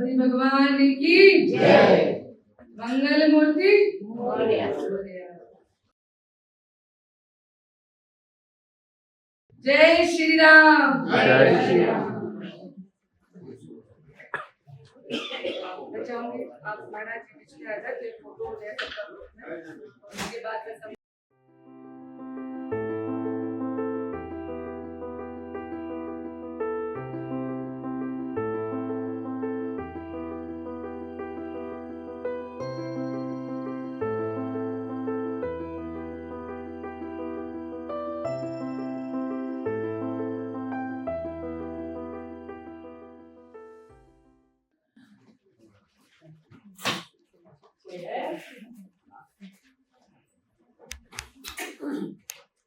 गणपति भगवान की जय। मंगल मूर्ति मोरया। जय श्री राम। जय श्री राम। मैं चाहूंगी आप महाराज जी बीच में आ जाए, तो फोटो हो जाए सबका ग्रुप में। उसके बाद में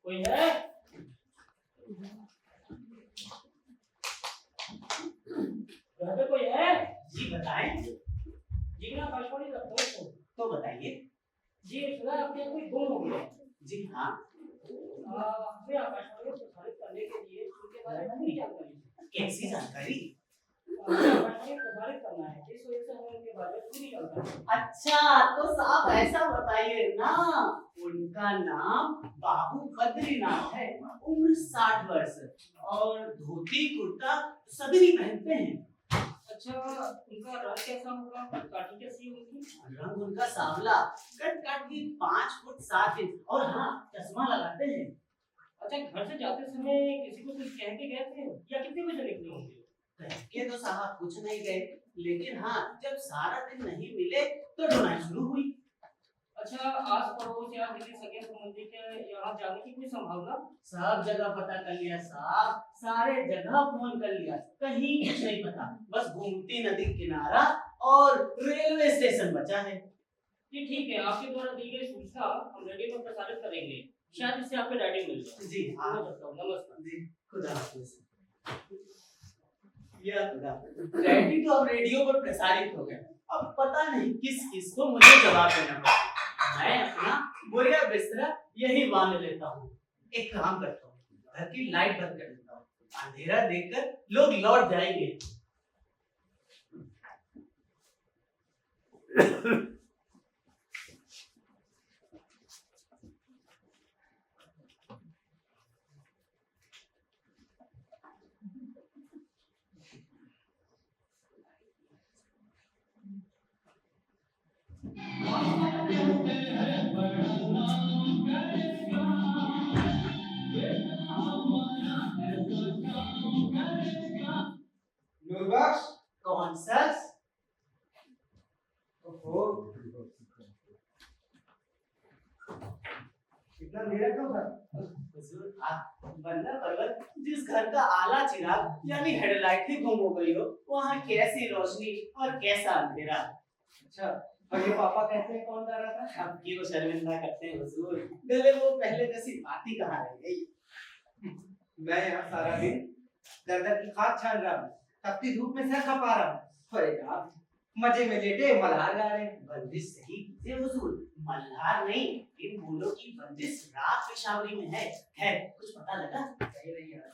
कोई है? घर पे कोई है? जी बताएं। जी ना आकाशवाणी रखता हूँ। तो बताइए। जी सुना आपके यहाँ कोई गुम हो गया? जी हाँ। हमें आकाशवाणी प्रसारित करने के लिए उनके बारे में पूरी जानकारी चाहिए। कैसी जानकारी? आकाशवाणी प्रसारित करना है, इस वजह से हमें उनके बारे में पूरी जानकारी। अच्छा तो साहब ऐसा बताइए ना, उनका नाम बाबू बद्रीनाथ है, उम्र 60 वर्ष और धोती कुर्ता सभी पहनते हैं। अच्छा उनका रंग कैसा होगा? काठी कैसी होगी? रंग उनका सांवला, कद काठी 5 फुट 7 इंच और हाँ चश्मा लगाते हैं। अच्छा घर से जाते समय किसी को कुछ कह के गए थे या कितने बजे निकले होंगे? कह के तो साहब कुछ नहीं गए, लेकिन हाँ जब सारा दिन नहीं मिले तो ढूंढाई शुरू हुई। अच्छा आस पड़ोस या किसी सगे संबंधी के यहाँ जाने की कोई संभावना? सब जगह पता कर लिया साहब, सारे जगह फोन कर लिया, कहीं कुछ नहीं पता, बस गोमती नदी किनारा और रेलवे स्टेशन बचा है। जी ठीक है, आपके द्वारा दी गई सूचना हम रेडियो में प्रसारित करेंगे, शायद इससे आपको राइडिंग मिल जाए। जी हाँ। नमस्कार जी खुदा हाफिज। या खुदा, रेडियो तो अब रेडियो पर प्रसारित हो गया, अब पता नहीं किस किस को मुझे जवाब देना पड़ेगा। मैं अपना बोरिया बिस्तरा यही बांध लेता हूँ। एक काम करता हूँ, घर की लाइट बंद कर देता हूँ, अंधेरा देखकर लोग लौट जाएंगे। नूरबख्श कौन सर? ओहो, इतना अंधेरा क्यों था? हुजूर आप बंदा पर्वत, जिस घर का आला चिराग यानी हेडलाइट ही गुम हो गई हो, वहाँ कैसी रोशनी और कैसा अंधेरा। अच्छा, और ये पापा कहते हैं कौन गा रहा था? अब की वो शर्मिंदा करते हैं हुजूर, गले वो पहले जैसी बात ही कहाँ रह गई। मैं यहाँ सारा दिन दर की खाद छान रहा हूँ, तपती धूप में सर खपा रहा हूँ, और एक आप मजे में लेटे मल्हार गा रहे हैं। बंदिश सही कीजिए हुजूर, मल्हार नहीं, इन फूलों की बंदिश रात पेशावरी में है कुछ पता लगा? सही नहीं यार।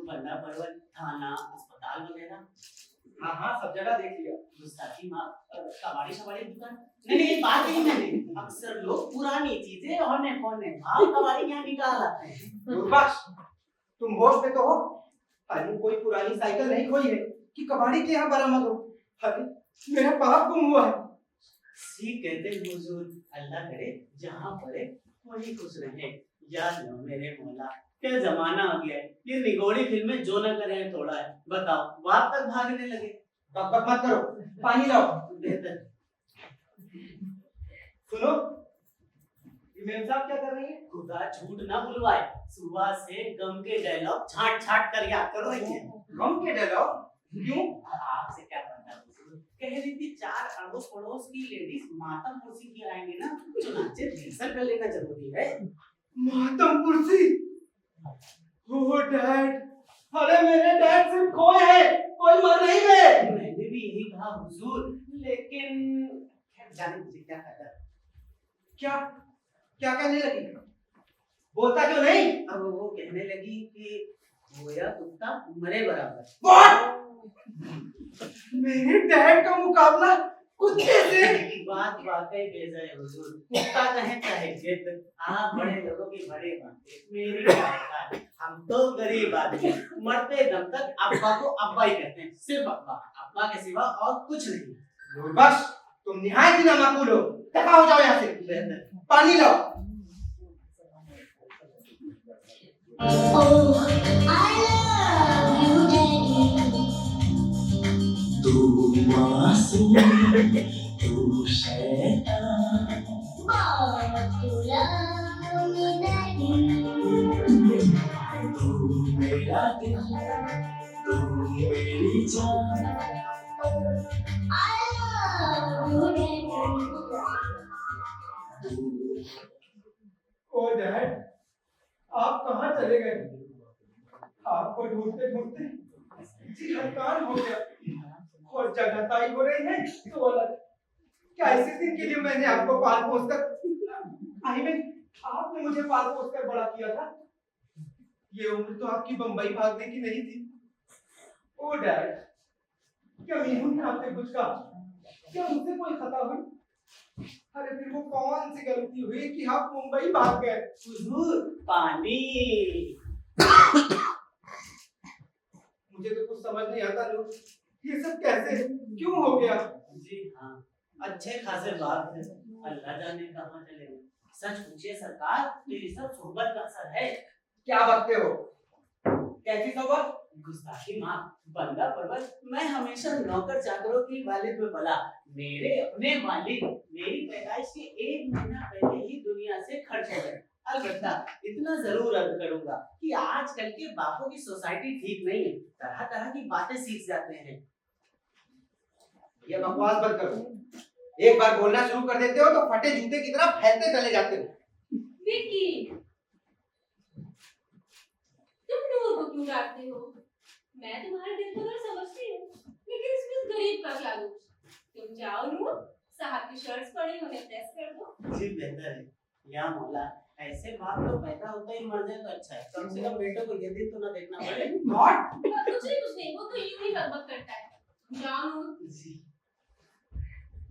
बंदा पर्वत, थाना, अस्पताल वगैरह? हाँ हाँ सब जगह देख लिया। गुस्ताखी माफ, कबाड़ी शबाड़ी दुकान? नहीं बात नहीं मैंने, अक्सर लोग पुरानी चीजें होने भाव कबाड़ी यहाँ निकाल आते हैं। नूरबख्श, तुम होश में तो हो? अरे कोई पुरानी साइकिल नहीं खोई है कि कबाड़ी के यहाँ बरामद हो। अरे मेरा पाप गुम हुआ है। ठीक कहते हैं हुजूर, अल्लाह करे जहाँ पड़े वही खुश रहे। याद लो मेरे मौला, क्या जमाना आ गया है, ये निगोड़ी फिल्में जो न करे थोड़ा है, बताओ वहां तक भागने लगे। बकबक मत करो, पानी लाओ। बेहतर। सुनो, ये मेम साहब क्या कर रही है? खुदा झूठ ना बुलवाए, सुबह से गम के डायलॉग छाट छाट कर याद कर रही है। गम के डायलॉग? क्यों? आपसे क्या पता है? कह रही थी 4 अड़ोस पड़ोस की लेडीज मातम कुर्सी की आएंगे ना, चुनाचे रिहर्सल कर लेना जरूरी है। मातम कुर्सी? ओह डैड, अरे मेरे डैड सिर्फ खोए हैं, कोई मर नहीं गए। मैंने भी यही कहा हुजूर, लेकिन खैर जाने मुझे क्या फायदा। क्या क्या कहने लगी? बोलता क्यों नहीं? अब वो कहने लगी कि होया कुत्ता मरे बराबर। What? मेरे डैड का मुकाबला कुत्ते से? बात वाकई बेजाय हुजूर, कुत्ता कहे चाहे जिद, आप बड़े लोगों की बड़ी बातें, मेरी क्या औकात। हम तो गरीब आदमी, मरते दम तक अब्बा को अब्बा ही कहते हैं, सिर्फ अब्बा, अब्बा के सिवा और कुछ नहीं। बस तुम निहायत ही नामाकूल हो, दफा हो जाओ यहाँ से। पानी लाओ। Oh, I love you, Daddy. तू मासूम, तू शैतान, बहुत तू love me, Daddy. तू मेरा दिल, तू मेरी जान, I love you, Daddy. Oh dad, आप कहाँ चले गए? आपको ढूंढते ढूंढते जी हरकान हो गया और जगहताई हो रही है तो अलग। क्या इसी दिन के लिए मैंने आपको पाल पोस कर आई में आपने मुझे पाल पोस कर बड़ा किया था? ये उम्र तो आपकी बंबई भागने की नहीं थी। ओ डैड, क्या मीनू ने आपसे कुछ कहा? क्या मुझसे कोई खता हुई? अरे फिर वो कौन सी गलती हुई कि आप मुंबई भाग गए? हुजूर, पानी। मुझे तो कुछ समझ नहीं आता लोग, ये सब कैसे क्यों हो गया? जी हाँ, अच्छे खासे बात है, अल्लाह जाने कहाँ चले गए। सच पूछिए सरकार, तो ये सब सोबत का असर है। क्या बकते हो? कैसी सोबत? गुस्ताखी माँ, बंदा परवत, मैं हमेशा नौकर चाकरों की वालिद में पला। मेरे अपने वालिद मेरी पैदाइश के 1 महीना पहले ही दुनिया से खर्च हो गए। अलबत्ता इतना जरूर अर्ज करूंगा कि आजकल के बापों की सोसाइटी ठीक नहीं है, तरह तरह की बातें सीख जाते हैं। ये बकवास बंद करो। एक बार बोलना शुरू कर देते हो तो फटे जूते की तरह फैलते चले जाते हो। विक्की, तुम नूर को क्यों डांटते हो? मैं तुम्हारे दिल को तो समझती हूँ, लेकिन इसमें गरीब का क्या दोष? तुम जाओ नूर, साहब की शर्ट्स पड़ी उन्हें प्रेस कर दो। जी बेहतर है या मौला, ऐसे बाप तो पैदा होता ही मर जाए तो अच्छा है, कम से कम बेटों को ये दिन तो ना देखना पड़े। नॉट कुछ नहीं, वो तो यूं ही बकबक करता है। जाओ नूर। जी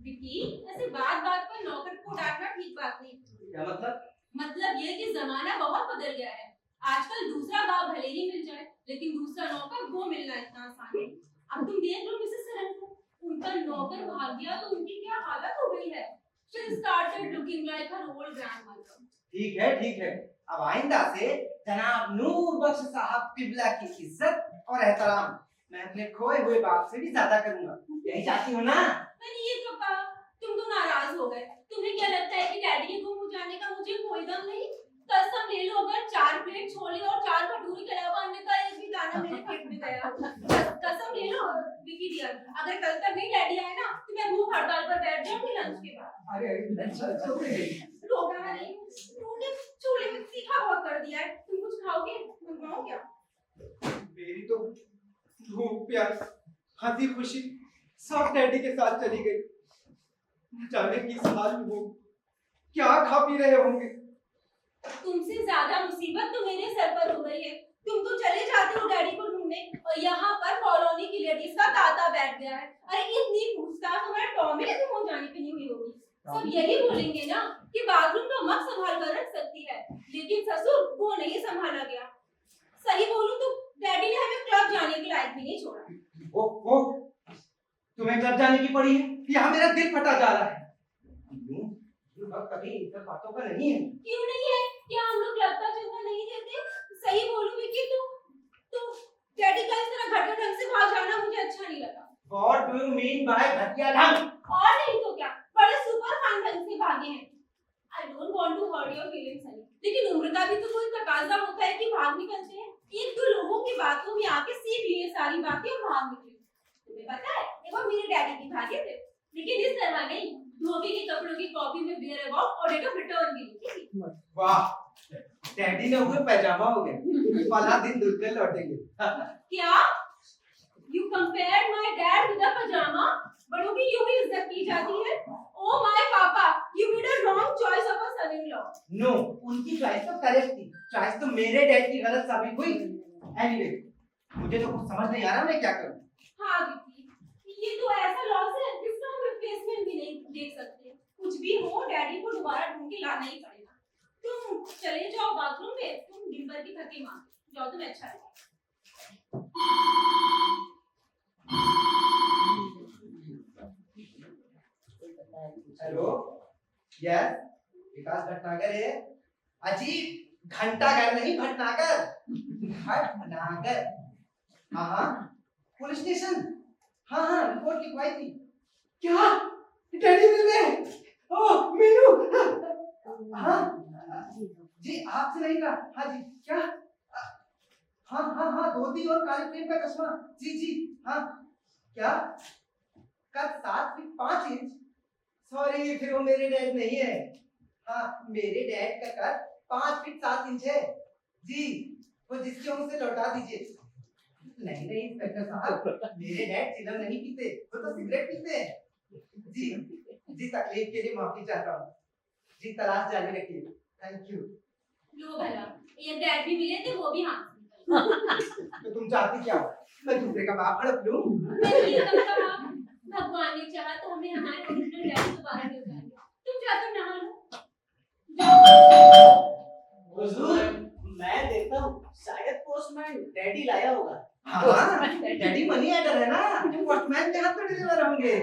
विक्की, ऐसे बात बात पर नौकर को डांटना ठीक बात नहीं। क्या मतलब? मतलब ये कि जमाना बहुत बदल गया है। आजकल दूसरा बाप भले ही मिल जाए, लेकिन दूसरा नौकर वो मिलना इतना आसान है। अब तुम देख लो मिसेस सरन को, उनका नौकर भाग गया तो उनकी क्या हालत हो गई है। She started looking like her old grandmother. ठीक है। अब आइंदा से जनाब नूर बख्श साहब किबला की इज्जत और एहतराम मैं अपने खोए हुए बाप से भी ज्यादा करूंगा। यही चाहती हो ना? मैंने ये क्यों कहा? तुम तो नाराज हो गए। तुम्हें क्या लगता है कि डैडी के गुम हो जाने का मुझे कोई गम नहीं? कसम ले लो, अगर 4 प्लेट छोले और 4 भटूरे के अलावा अन्य का एक भी दाना मेरे पेट में गया, कसम ले लो विकी डियर, अगर कल तक नहीं डैडी आए ना तो मैं भूख हड़ताल पर बैठ जाऊंगी लंच के बाद। अरे रोगा नहीं, तूने छोले में तीखा बहुत कर दिया है। तुम कुछ खाओगे? मंगवाओ क्या? मेरी तो भूख प्यास हंसी खुशी सब डैडी के साथ चली गई। न जाने किस हाल में हो, क्या खा पी रहे होंगे। तुमसे ज्यादा मुसीबत तो मेरे सर पर हो गई है। तुम तो चले जाते हो डैडी को ढूंढने और यहाँ पर कॉलोनी की लेडीज का तांता बैठ गया है। अरे इतनी पूछताछ हमारे टॉम में तुम हो जाने पे नहीं हुई होगी। सब यही बोलेंगे ना कि बाथरूम का मग संभाल कर रख सकती है, लेकिन ससुर वो नहीं संभाला गया। सही बोलूं तो डैडी ने हमें क्लब जाने के लायक भी नहीं छोड़ा। ओ तुम्हें क्लब जाने की पड़ी है? यहाँ मेरा दिल फटा जा रहा है। कभी इन सब बातों का नहीं है। क्यों नहीं है? क्या हम लोग क्लब का चंदा नहीं देते? सही बोलूं विकी, तो डैडी का इस तरह घटिया ढंग से भाग जाना मुझे अच्छा नहीं लगा। What do you mean by घटिया ढंग? और नहीं तो क्या, बड़े सुपर फाइन ढंग से भागे हैं। I don't want to hurt your feelings honey, लेकिन उम्र का भी तो कोई तकाजा होता है कि भाग निकलते हैं। 1-2 लोगों की बातों में आके सीख लिए सारी बातें और भाग निकले। तुम्हें पता है एक बार मेरे डैडी भी भागे थे, लेकिन इस तरह नहीं, धोबी के कपड़ों की कॉपी में वेयर अबाउट और डेट ऑफ रिटर्न भी लिखी थी। वाह, डैडी ने हुए पैजामा हो गए, फला दिन दुल्हन लौटेंगे। क्या? You compared my dad with a pajama? बड़ों की यूं भी इज्जत की जाती है? Oh my पापा, you made a wrong choice of a son-in-law. No, उनकी चॉइस तो करेक्ट थी, चॉइस तो मेरे डैड की गलत साबित हुई। Anyway, मुझे तो कुछ समझ नहीं आ रहा मैं क्या करूं। हाँ विकी, ये तो ऐसा लॉस है जिसका हम रिप्लेसमेंट भी नहीं देख सकते। कुछ भी हो डैडी को दोबारा ढूंढ के लाना ही पड़ेगा। तुम चले जाओ बाथरूम में, तुम दिन भर की थकी मार जाओ, तुम्हें अच्छा लगेगा। हेलो, यस, विकास भटनागर है। अजी, घंटाघर नहीं भटनागर, भटनागर। हाँ हाँ, पुलिस स्टेशन। हाँ हाँ, रिपोर्ट लिखवाई थी। क्या? डैडी मिल गए? ओह मीनू। हाँ जी, आपसे नहीं कहा। हाँ जी, क्या? हाँ हाँ हाँ, धोती और काले फ्रेम का चश्मा। जी जी, हाँ। क्या? कद 7 फीट 5 इंच। सॉरी, फिर वो मेरे डैड नहीं है। हाँ, मेरे डैड का कद 5 फीट 7 इंच है। जी, वो जिसके मुंह से लौटा दीजिए। नहीं नहीं इंस्पेक्टर साहब, मेरे डैड चिलम नहीं पीते, वो तो सिगरेट पीते हैं। जी जी, तकलीफ के लिए माफी चाहता हूँ। जी, तलाश जारी रखिए। Thank you. लो भला, ये डैड भी मिले थे, वो भी हाँ। तो तुम चाहती क्या हो? मैं दूसरे का बाप हड़प लूं? नहीं, कम से कम भगवान ने चाहा तो हमें हमारे ओरिजिनल डैडी दोबारा मिल जाएंगे। तुम जाकर नहा लो। हुजूर, मैं देखता हूँ शायद पोस्टमैन डैडी लाया होगा। हाँ, डैडी मनी ऑर्डर है ना, पोस्टमैन के हाथ में डिलीवर होंगे।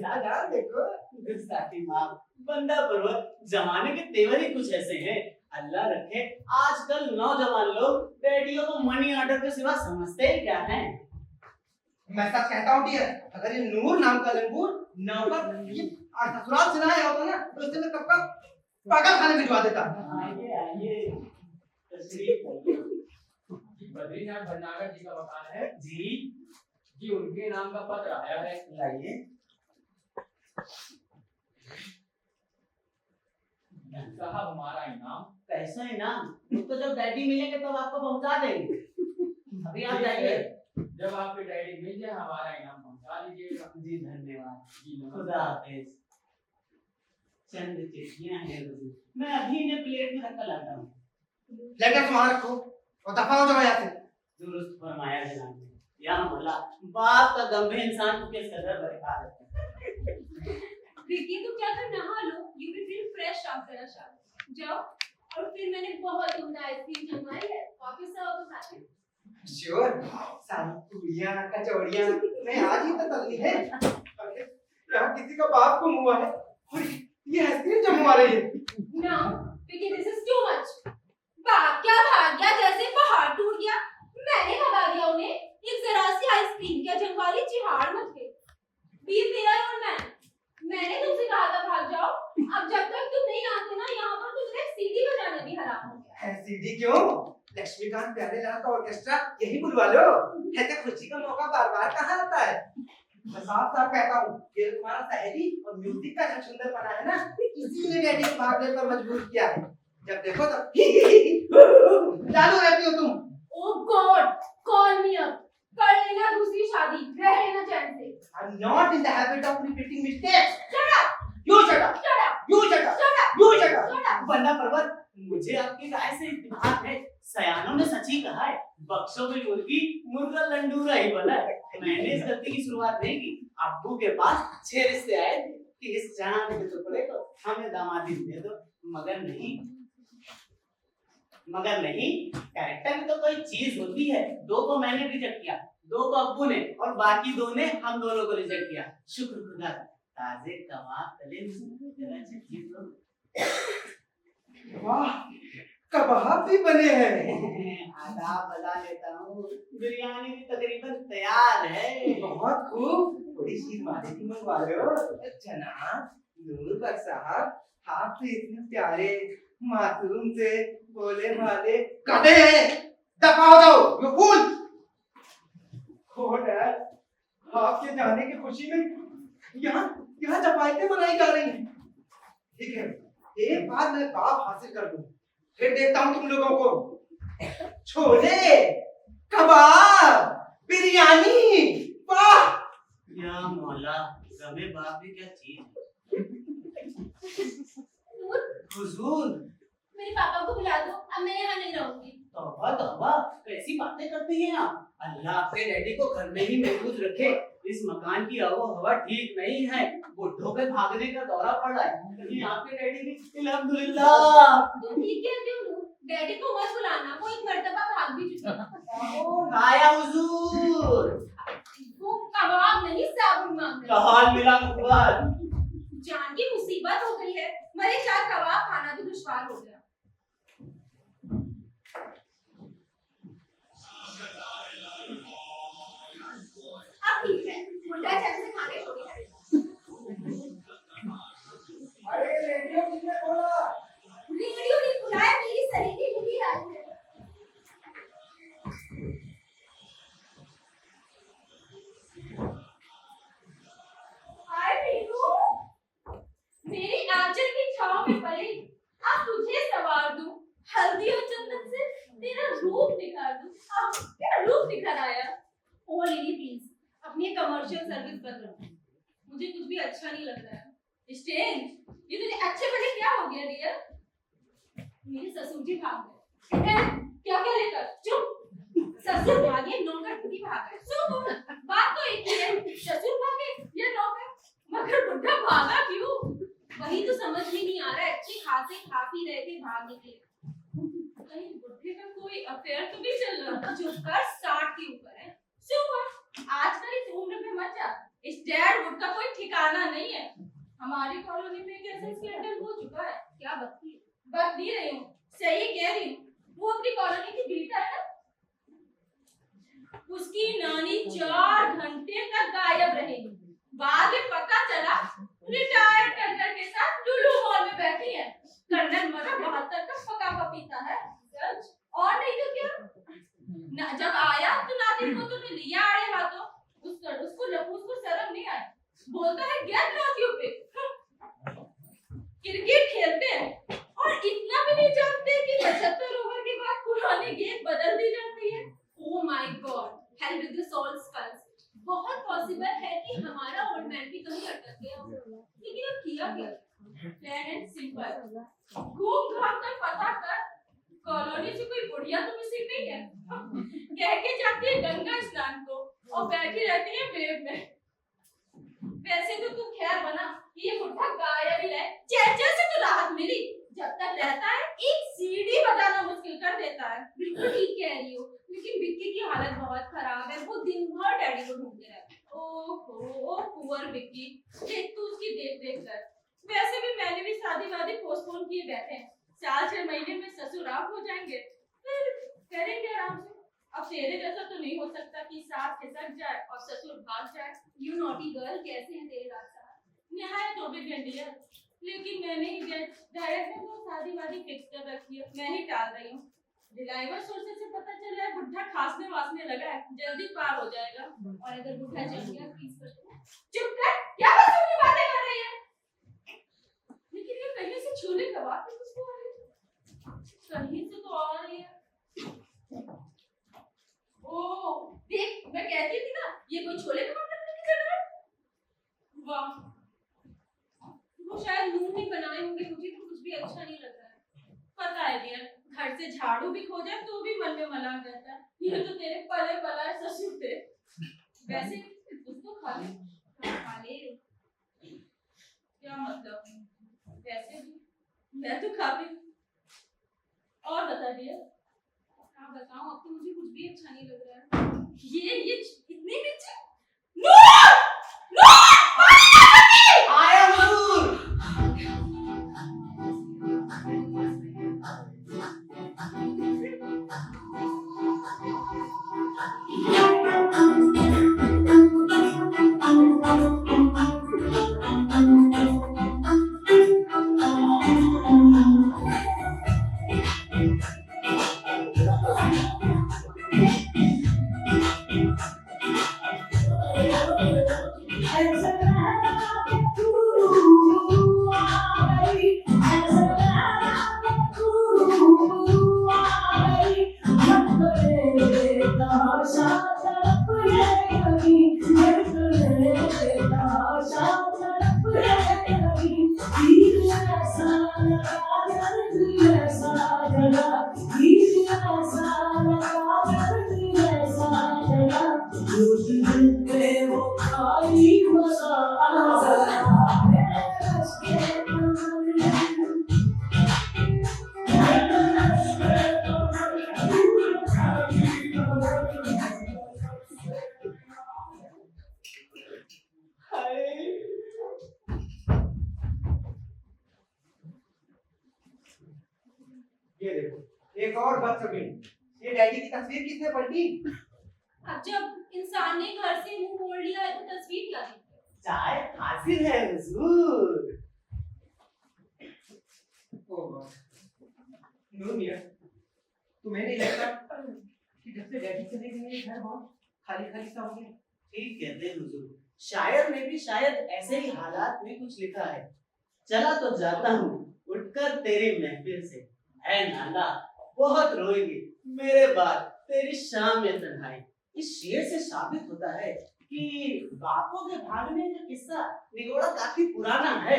जा देखो। गुस्ताखी माफ, बंदा परवर, जमाने के तेवर ही कुछ ऐसे हैं। अल्लाह रखे, आजकल नौजवान लोग डैडियों को मनी ऑर्डर के सिवा समझते ही क्या है। मैं सच कहता हूँ डियर, अगर ये नूर नाम का लंगूर नौकर ये ससुराल से ना आया होता ना, तो इससे मैं कब का पागल खाने भिजवा देता। आइए आइए, तशरीफ लाइए। बद्रीनाथ भटनागर जी का मकान है जी जी, उनके नाम का पत्र आया है। लाइए। साहब, हमारा इनाम। कैसा इनाम? वो तो जब डैडी मिलेंगे तब आपको पहुंचा देंगे। अभी आप जाइए। जब आपके डैडी मिल जाए हमारा इनाम पहुंचा दीजिएगा। जी धन्यवाद। जी नमस्कार। खुदा हाफिज। चंद चिट्ठियां हैं हुजूर, मैं अभी इन्हें प्लेट में रख कर लाता हूँ। लेटर वहां रखो और दफा हो जाओ यहाँ से। दुरुस्त फरमाया जनाब ने। या मौला, बाप का गंभीर इंसान को किस कदर बरकरार रखता है। विकी, तुम जाकर नहा लो, you will feel fresh after a shower. जाओ, और फिर मैंने बहुत उम्दा आइसक्रीम जमाई है, वापस आओ तो खाते हैं। श्योर, सारी पूरियां कचौड़ियां मैं आज ही तो तलनी है। यहाँ किसी का बाप को मुआ है और ये आइसक्रीम जमवा रही है। No, Vicky, this is too much. भाग गया जैसे पहाड़ टूट गया। मैंने भगा दिया उन्हें। एक जरा सी आइसक्रीम क्या जंगली चिहाड़ मच गई। Be fair और मैंने तुमसे कहा था भाग जाओ। अब जब तक तुम नहीं आते ना यहाँ पर, तो मेरा सीडी बजाना भी हराम हो गया। है सीधी क्यों? लक्ष्मीकांत प्यारेलाल का ऑर्केस्ट्रा यही बुलवा लो। है तो खुशी का मौका बार बार कहाँ आता है। मैं साफ साफ कहता हूँ, ये तुम्हारा शायरी और म्यूजिक का जो सुंदर बना है ना, इसी ने डैडी को भागने पर मजबूर किया है। जब देखो तब चालू रहती हो तुम। Oh God, call me up. कर लेना दूसरी शादी, रह लेना चैन से। I'm not in the habit of repeating mistakes. Shut up. You shut up. Shut up. You shut up. Shut up. You shut up. Shut up. बंदा परवर, मुझे आपकी राय से इत्तेफाक है। सयानों ने सच ही कहा है, बक्सों में मुर्गी मुर्गा लंडूरा ही बना है। मैंने इस गलती की शुरुआत नहीं की। अब्बू के पास 6 रिश्ते आए थे कि इस जहान के टुकड़े को हमें दामादी दे दो, मगर नहीं, कैरेक्टर में तो कोई चीज होती है। 2 को मैंने रिजेक्ट किया, 2 को अब्बू ने, और बाकी 2 ने हम दोनों को रिजेक्ट किया। शुक्र खुदा का। ताजे कबाब तले जरा चखिए तो। वाह, कबाब भी बने हैं। आदाब बजा लेता हूँ। बिरयानी भी तकरीबन तैयार है। बहुत खूब। थोड़ी सी मादे की मंगवा लो। जनाब नूर बख्श साहब, आप तो इतने प्यारे मासूम से बोले वाले गधे हैं। दफा हो जाओ, यू फूल। हो डैड, आपके जाने की खुशी में यहाँ जमायतें मनाई जा रही हैं। ठीक है, एक बार मैं बाप हासिल कर लूं, फिर देखता हूँ तुम लोगों को। छोले, कबाब, बिरयानी, वाह! या मौला, गमे बाप भी क्या चीज है। नूर, हुजूर, मेरे पापा को बुला दो, अब मैं यहाँ नहीं रहूंगी। तौबा तौबा, कैसी बातें करती हैं आप। अल्लाह आपके डैडी को घर में ही महफूज रखे। इस मकान की हवा ठीक नहीं है, बुढ़ों पे भागने का दौरा पड़ा है। कहीं आपके डैडी की अल्हम्दुलिल्लाह। तो ठीक कहती हूँ, डैडी को मत बुलाना, वो एक मर्तबा भाग भी चुके हैं। आया हुजूर। वो कबाब नहीं साबुन मांग रहे। क्या हाल मिला मुकबल? जान की मुसीबत हो गई है, मरे 4 कबाब खाना भी दुश्वार हो गया। अब ठीक है, मुंडा चैन से खाने को भी है। अरे रेडियो किसने खोला? रेडियो ने बुलाया, मेरी सहेली मिली आई है। हाय मीनू, मेरी आंचल की छांव में पली, अब तुझे सवार दूं, हल्दी और चंदन से तेरा रूप निखार दूं। अब तेरा रूप निखर आया। ओ लेडी प्लीज, अपनी कमर्शियल सर्विस बदलो, मुझे कुछ भी अच्छा नहीं लग रहा है। स्टेंज, ये तुझे अच्छे बड़े क्या हो गया डियर? मेरे ससुर जी भाग गए। क्या क्या लेकर? चुप। ससुर भागे, नौकर भी भाग गए। सुन, बात तो एक ही है, ससुर भागे या नौकर, मगर बुढ़ा भागा क्यों? वही तो समझ में नहीं आ रहा है। अच्छे खासे खा पी रहे थे, भाग निकले। कहीं बुढ़े का कोई अफेयर तो नहीं चल रहा? चुप कर, 60 के ऊपर है। सुन, आजकल इस उम्र में मत जा, इस डैड वुड का कोई ठिकाना नहीं है। हमारी कॉलोनी में एक ऐसा स्कैंडल हो चुका है। क्या बकती है? बक नहीं रही हूँ, सही कह रही हूँ। वो अपनी कॉलोनी की बेटा है ना, उसकी नानी 4 घंटे तक गायब रहेगी। बाद में पता चला रिटायर्ड कर्नल के साथ लुलु मॉल में बैठी है। कर्नल मरा 72 का पका पपीता है। सच और नहीं तो क्या? जब आया तो नाती को तो लिया आड़े हाथों, उसको लपूस को शर्म नहीं आई। बोलता है गेट लॉस यू पे। क्रिकेट खेलते हैं और इतना भी नहीं जानते कि 75 ओवर के बाद पुरानी गेंद बदल दी जाती है। Oh my god, help with the soul skulls. बहुत पॉसिबल है कि हमारा ओल्ड मैन भी कहीं अटक गया हो, लेकिन अब किया क्या? प्लेन एंड सिंपल, घूम घाम कर पता कर कॉलोनी से कोई बुढ़िया तो मिसिंग नहीं है। कह के जाती है गंगा स्नान को और बैठी रहती है वेव में। वैसे तो तू खैर बना, ये बुढ़ा गायब ही रहे। चर्चा से तो राहत मिली, जब तक रहता है एक सीढ़ी बजाना मुश्किल कर देता है। बिल्कुल ठीक कह रही हो, लेकिन विक्की की हालत बहुत खराब है। वो दिन भर डैडी को ढूंढते रहते हैं। ओहो पुअर विक्की, देख तू उसकी देख देख कर। वैसे भी मैंने भी शादी वादी पोस्टपोन किए बैठे हैं। 4-6 महीने में ससुर आप हो जाएंगे, फिर करेंगे आराम से। अब तेरे जैसा तो नहीं हो सकता कि सास खिसक जाए और ससुर भाग जाए। यू नॉटी गर्ल, कैसे हैं तेरे रास्ता? निहायत ओबीडिएंट डियर, लेकिन मैंने ही डायरेक्ट में वो शादी वादी फिक्स कर रखी है। मैं ही टाल रही हूँ। रिलायबल सोर्सेज से पता चला है बुढ़ा खांसने वासने लगा है, जल्दी पार हो जाएगा। और अगर बुढ़ा चल गया प्लीज कर दो। चुप कर, क्या बकवास की बातें कर रही है? लेकिन ये कहीं से छोले कबाब की खुशबू आ रही है, कहीं से तो आ रही है। ओ देख, मैं कहती थी ना ये कोई छोले कबाब रखने की जगह है। वाह, वो शायद मुंह में बनाए होंगे, मुझे तो कुछ भी अच्छा नहीं लग रहा है। पता है डियर, घर से झाड़ू भी खो जाए तो भी मन में मलाल रहता है। ये तो तेरे पले पलाए ससुर थे। वैसे उसको खा ले, खा ले, क्या मतलब? वैसे भी मैं तो खा भी। और बता डियर, क्या बताऊं, अब तो मुझे कुछ भी अच्छा नहीं लग रहा है। ये इतनी नीचे आया हुजूर। एक और बात सुनिए, ये डैडी की तस्वीर किसने पलटी? अब जब इंसान ने घर से मुंह मोड़ लिया है तो तस्वीर क्या है? चाय हाजिर है हुजूर। नूर मियां, तुम्हें नहीं लगता कि जब से डैडी चले गए ये घर बहुत खाली खाली सा हो गया? ठीक कहते हैं हुजूर, शायर ने भी शायद ऐसे ही हालात में कुछ लिखा है। चला तो जाता हूँ उठकर तेरी महफिल से, ऐ नाला बहुत रोएगी मेरे बाद तेरी शाम में तन्हाई। इस शेर से साबित होता है कि बापों के भागने का किस्सा निगोड़ा काफी पुराना है।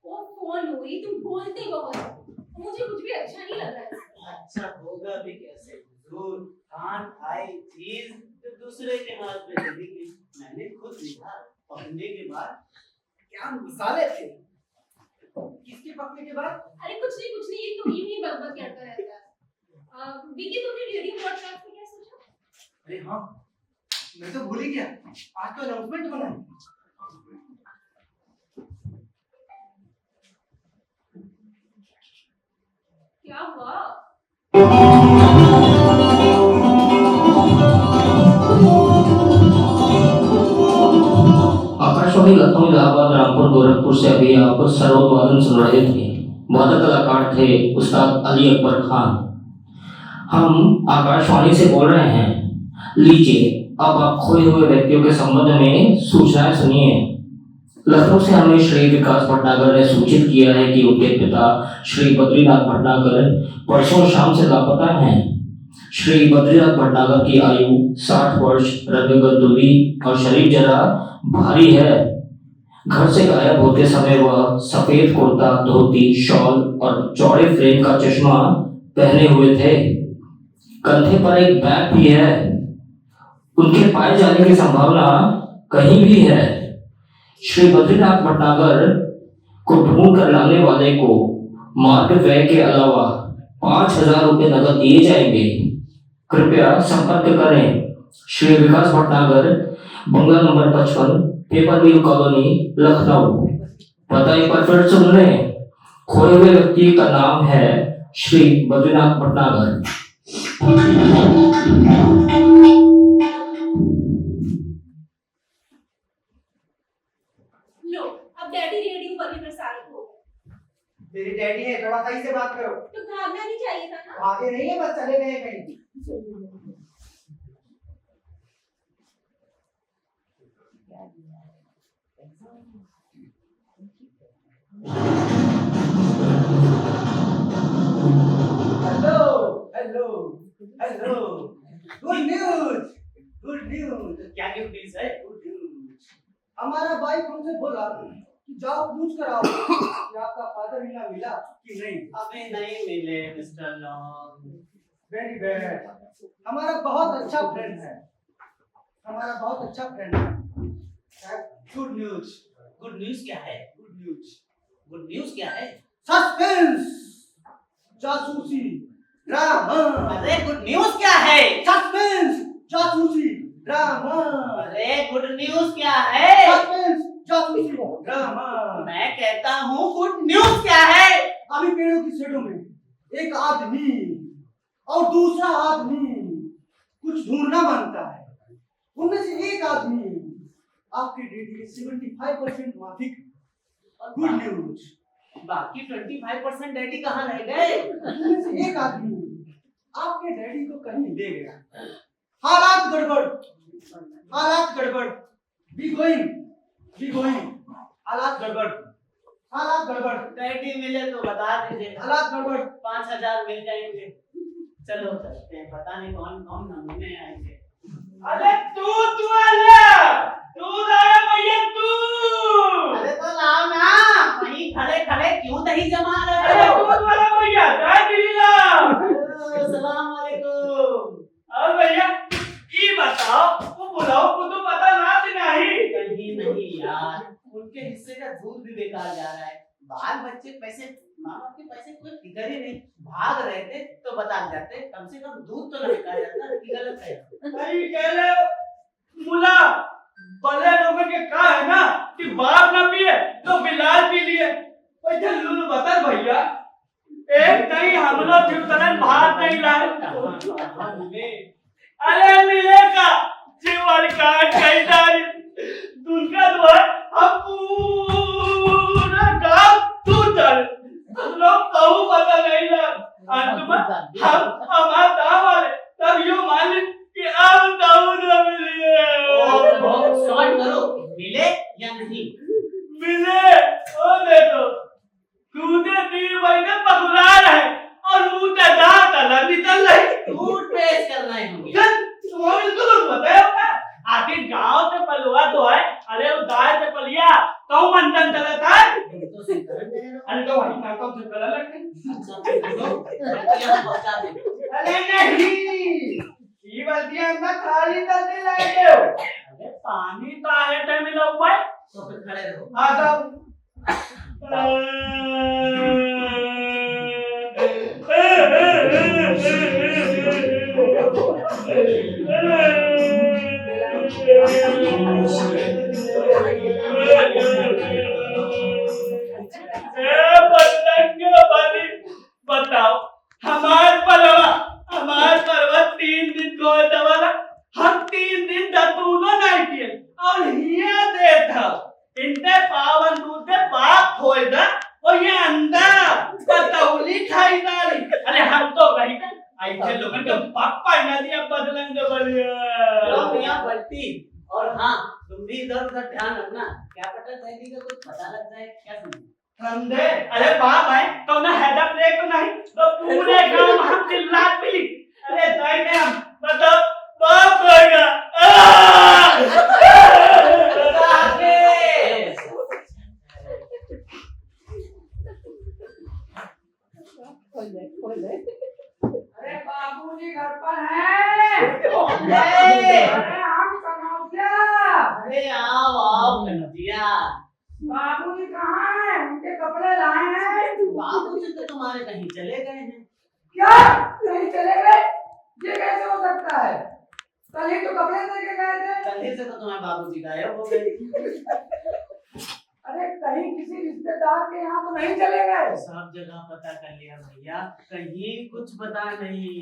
ओ कौन हो रही, तुम बोलते बहुत हो। मुझे कुछ भी अच्छा नहीं लग रहा है। अच्छा होगा भी कैसे हुजूर, कान खाई चीज जो दूसरे के हाथ में चली गई। मैंने खुद लिखा, पढ़ने के बाद क्या मिसाले थे। किसके पकने के बाद? अरे कुछ नहीं, ये तो यूं ही बकबक करता रहता है। विकी, तुमने रेडियो ब्रॉडकास्ट में क्या सोचा? अरे हाँ, मैं तो भूल ही गया, आज तो अनाउंसमेंट होना है। क्या हुआ? आकाशवाणी लखनऊ, इलाहाबाद, रामपुर, गोरखपुर से अभी आप सरोद वादन सुन रहे थे। वादक कलाकार थे उस्ताद अली अकबर खान। हम आकाशवाणी से बोल रहे हैं। लीजिए अब आप खोए हुए व्यक्तियों के संबंध में सूचनाएं सुनिए। लखनऊ से हमें श्री विकास भटनागर ने सूचित किया है कि उनके पिता श्री बद्रीनाथ भटनागर परसों शाम से लापता हैं। श्री बद्रीनाथ भटनागर की आयु 60 वर्ष, रंगगंदूली और शरीर जरा भारी है। घर से गायब होते समय वह सफेद कुर्ता, धोती, शॉल और चौड़े फ्रेम का चश्मा पहने हुए थे। कंधे पर एक बैग भी है। उनके पाए जाने की संभावना कहीं भी है। श्री बद्रीनाथ भटनागर को ढूंढ कर लाने वाले को मार्ग व्यय के अलावा 5,000 रुपये नकद दिए जाएंगे। कृपया संपर्क करें Shri Vikas Bhatnagar, bungalow number 55, paper mill colony, Lucknow. पता एक बार फिर सुन लें। खोए हुए व्यक्ति का नाम है श्री बद्रीनाथ भटनागर। लो, अब डैडी रेडियो पर भी प्रसारित हो गए। मेरी डैडी है, थोड़ा सही से बात करो। तो भागना नहीं चाहिए था ना? आगे नहीं है, बस चले गए कहीं। Hello hello hello, good news, good news. क्या गिफ्ट न्यूज़ है? Good news. हमारा भाई हमसे बोला कि जाओ पूछ कर आओ कि आपका फादर मिला मिला कि नहीं। अभी नहीं मिले मिस्टर लॉन्ग। Very bad. हमारा बहुत अच्छा फ्रेंड है, हमारा बहुत अच्छा फ्रेंड है। Good news. गुड न्यूज़ क्या है? Good news. गुड न्यूज़ क्या है? सस्पेंस, जासूसी, ड्रामा। अरे गुड न्यूज़ क्या है? सस्पेंस, जासूसी, ड्रामा। अरे गुड न्यूज़ क्या है? सस्पेंस, जासूसी, ड्रामा। मैं कहता हूँ गुड न्यूज़ क्या है? अभी पेड़ों की शेडों में एक आदमी और दूसरा आदमी कुछ ढूंढना मांगता है। उनमें से एक आदमी आपके डेटी के 75% माफिक। Good news. बाकी 25% डैडी कहाँ रह गए? उनमें से एक आदमी आपके डैडी को कहीं ले गया। हालात गड़बड़, हालात गड़बड़। बी गोइंग, हालात गड़बड़, हालात गड़बड़। डैडी मिले तो बता दीजिए। हालात गड़बड़। 5,000 मिल जाएंगे। चलो चलते हैं, पता नहीं कौन कौन नमूने आएंगे। अरे तू आया, तू आया भैया तू। अरे तो लाओ ना, वहीं खड़े खड़े क्यों दही जमा रहे अरे हो? तू वाला भैया, चाय पी ला। अस्सलाम वालेकुम। और भैया ये बताओ, वो बुलाओ को तो पता ना थी नहीं। कहीं नहीं यार, उनके हिस्से का दूध भी बेकार जा रहा है। बाल बच्चे पैसे, माँ बाप के पैसे कोई फिक्र ही नहीं। भाग रहे थे तो बता जाते, कम से कम दूध तो नहीं बेकार जाता। गलत है। नहीं कह ले मुला, बड़े लोगों के का है ना कि बाप ना पिए तो बिलाल पी लिए। वैसे लुल बता भैया, एक नहीं हम लोग भारत नहीं। मिले ओ देखो कूदे 3 महीने पकड़ा रहे और मुंह से दांत अलग निकल रही। टूट पेश कर रहे होंगे। तुम्हें इसको कुछ पता है क्या? आखिर गांव से पलवा तो है, अरे वो गाय से पलिया तो मंथन चलता है। तो सिंकरण दे रहा अरे तो वही ना तो चल लगे। यहाँ पहुंचा दे। अरे नहीं, ये बल्टियां अंदर खाली करके लाए हो। अरे पानी तो आए थे मिला हुआ है। तो फिर खड़े रहो। हाँ तब बताओ हमारे पलवा हमारे पर्वत 3 दिन को दवाला हम 3 दिन दतूनो नहीं किए और ये देखो इनके पावन दूध से पाप होएगा और ये अंदर पतौली खाई डाली। अरे हम तो गई थे ऐसे लोगों के पाप पाइना दिया बदलेंगे बढ़िया बल्टी और हाँ तुम भी इधर उधर ध्यान रखना, क्या पता जैदी का कुछ पता लग जाए। क्या समझे? अरे बाप है तो ना हेडअप ले तो नहीं तो पूरे गांव में हम चिल्ला पी। अरे सही में हम मतलब बाप होएगा। अरे बाबूजी घर पर हैं? अरे हम कनौजिया। अरे आओ आओ कन्हैया। बाबूजी कहाँ हैं? उनके कपड़े लाए हैं? बाबूजी तो तुम्हारे कहीं चले गए हैं। क्या? नहीं चले गए? ये कैसे हो सकता है? कल ही तो कपड़े दे के गए थे। कल ही से तो तुम्हारे बाबूजी गायब हो गए। अरे कहीं किसी रिश्तेदार के यहाँ तो नहीं चले गए? सब जगह पता कर लिया भैया, कहीं कुछ पता नहीं।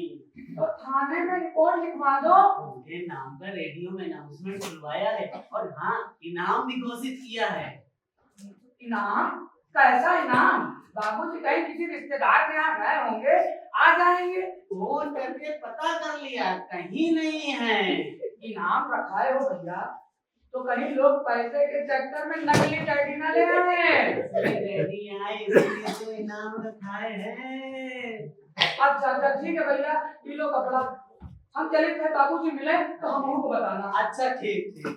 तो थाने में रिपोर्ट लिखवा दो। उनके नाम का रेडियो में अनाउंसमेंट खुलवाया है और हाँ इनाम भी घोषित किया है। इनाम? कैसा इनाम? बाबूजी कहीं किसी रिश्तेदार के यहाँ गए होंगे, आ जाएंगे। फोन करके पता कर लिया, कहीं नहीं है। इनाम रखाए हो भैया तो कहीं लोग पैसे के चक्कर में नकली टैडी न ले आए। रेडी आए इसलिए तो इनाम रखाए हैं। अच्छा अच्छा ठीक है भैया, ये लो कपड़ा। हम चले थे बाबूजी मिले तो हम उनको बताना। अच्छा ठीक ठीक।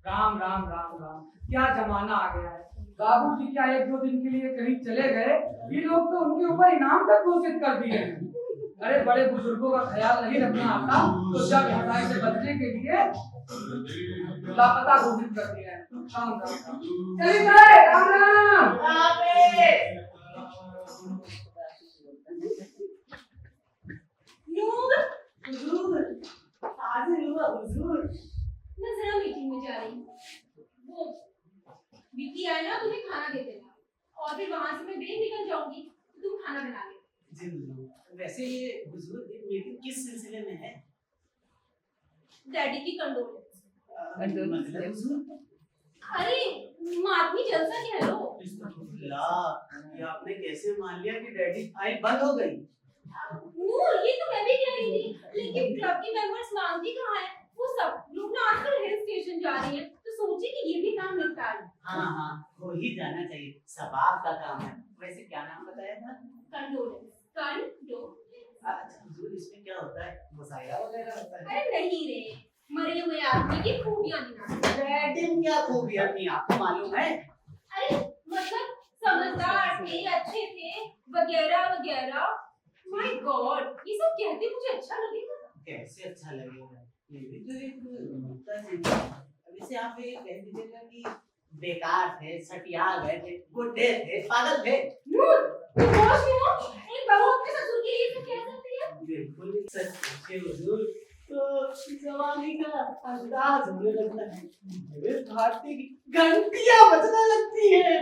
राम राम राम राम, क्या जमाना आ गया है। बाबूजी क्या 1-2 दिन के लिए कहीं चले गए, ये लोग तो उनके ऊपर इनाम तक घोषित कर दिए। अरे बड़े बुजुर्गों का ख्याल नहीं रखना आता तो जब हटाए से बचने के लिए लापता घोषित कर दिया है। राम राम चलिए राम राम। नूर, हुजूर, हाजिर हुआ हुजूर। मैं जरा मीटिंग में जा रही हूँ। वो विकी आए ना तुम्हें खाना दे देना और फिर वहां से मैं बेन निकल जाऊंगी तो तुम खाना बना लेना। जी हुजूर। वैसे ये हुजूर ये मीटिंग किस सिलसिले में है? डैडी की कंडोलेंस। मतलब हुजूर? अरे मातमी जलसा कह लो। अल्लाह, ये आपने कैसे मान लिया कि डैडी फाइल बंद हो गई? नूर, ये तो मैं भी कह रही थी, लेकिन क्लब के मेंबर्स मांगती कहाँ है? वो सब लोग ना आजकल हिल स्टेशन जा रही हैं, तो सोचे कि ये भी काम निपटा लें। हाँ हाँ, हो ही जाना चाहिए, सबाब का काम है। वैसे क्या नाम बताया था? कंडोलेंस। अच्छा हुजूर, इसमें क्या होता है? मुशायरा वगैरह होता है? अरे नहीं रे, मरे हुए आदमी की खूबियां गिनाना। डैडी में क्या खूबियां थी आपको मालूम है? अरे मतलब समझदार थे, अच्छे थे, वगैरह वगैरह। माय गॉड, ये सब कहते मुझे अच्छा लगेगा। कैसे अच्छा लगेगा? ये भी तो एक मुद्दा है। अब इसे आप ये कह दीजिएगा कि बेकार थे, सटिया गए थे, बुढ़े थे, पागल थे। नूर, तुम होश में हो? एक बहू अपने ससुर के लिए तो कह सकती है। बिल्कुल सच पूछे हुजूर, तो जवानी का अंदाज होने लगता है, मेरे भारती की घंटियां बजना लगती है।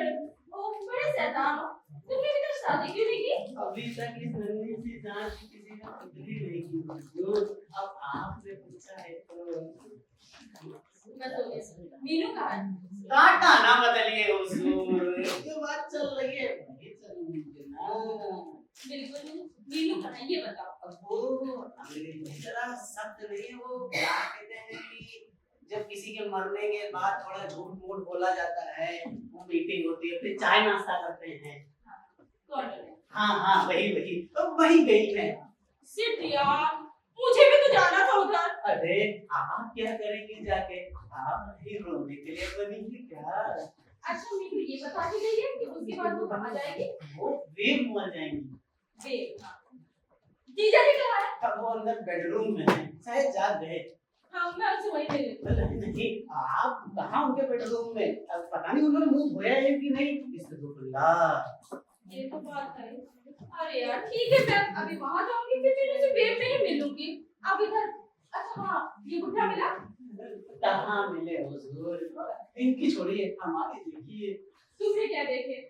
ओ बड़े शैतान हो, तुमने अभी तक शादी क्यों नहीं की? अभी तक इस नन्ही सी जान की किसी ने पुतली नहीं की हुजूर। अब आपने पूछा है तो मैं तो मीनू कहाँ है? काटा ना बदलिए हुजूर, ये बात चल रही है वही चलूंगी ना। बिल्कुल नहीं। मीनू कहाँ है ये बताओ। अब वो अंग्रेजी जरा सख्त नहीं है, वो क्या कहते हैं कि जब किसी के मरने के बाद थोड़ा झूठ मूठ बोला जाता है, वो मीटिंग होती है, फिर चाय नाश्ता करते हैं। कौन है? हाँ वही तो वही गई है। सिर्फ यार, मुझे भी तो जाना था उधर। अरे आप क्या करेंगे जाके, आप ही रोने के लिए बनेंगे क्या? अच्छा मेरे को ये बता के गई है कि उसके बाद वो कहाँ जाएगी? वो वेव मर जाएंगी। जीजा जी कहाँ है? अब वो अंदर बेडरूम में है, शायद जाग गए। हाँ मैं उनसे वही मिल लेती नहीं आप कहाँ उनके बेडरूम में, अब पता नहीं उन्होंने मुंह धोया है कि नहीं। इस्तगफुरुल्लाह। ये तो बात है। अरे यार ठीक है, मैं अभी वहां जाऊंगी, फिर मैं उनसे वेब में ही मिलूंगी। अब इधर अच्छा हाँ, ये बुढ़ा मिला? कहाँ मिले हुजूर, इनकी छोड़िए, हमारी देखिए। तुमने क्या देखे?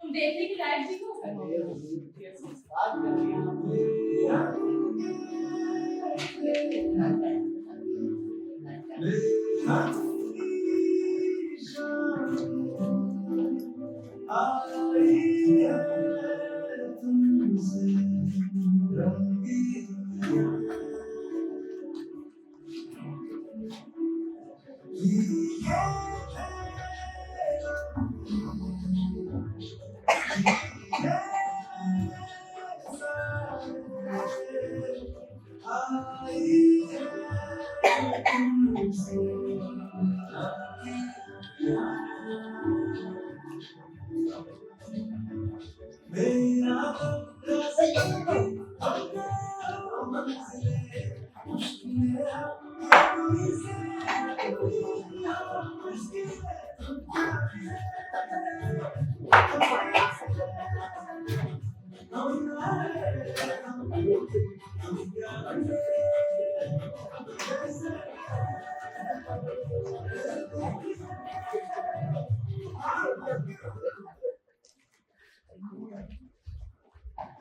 तुम देखने के लायक भी हो। अरे हुजूर कैसी बात कर रही हैं आप?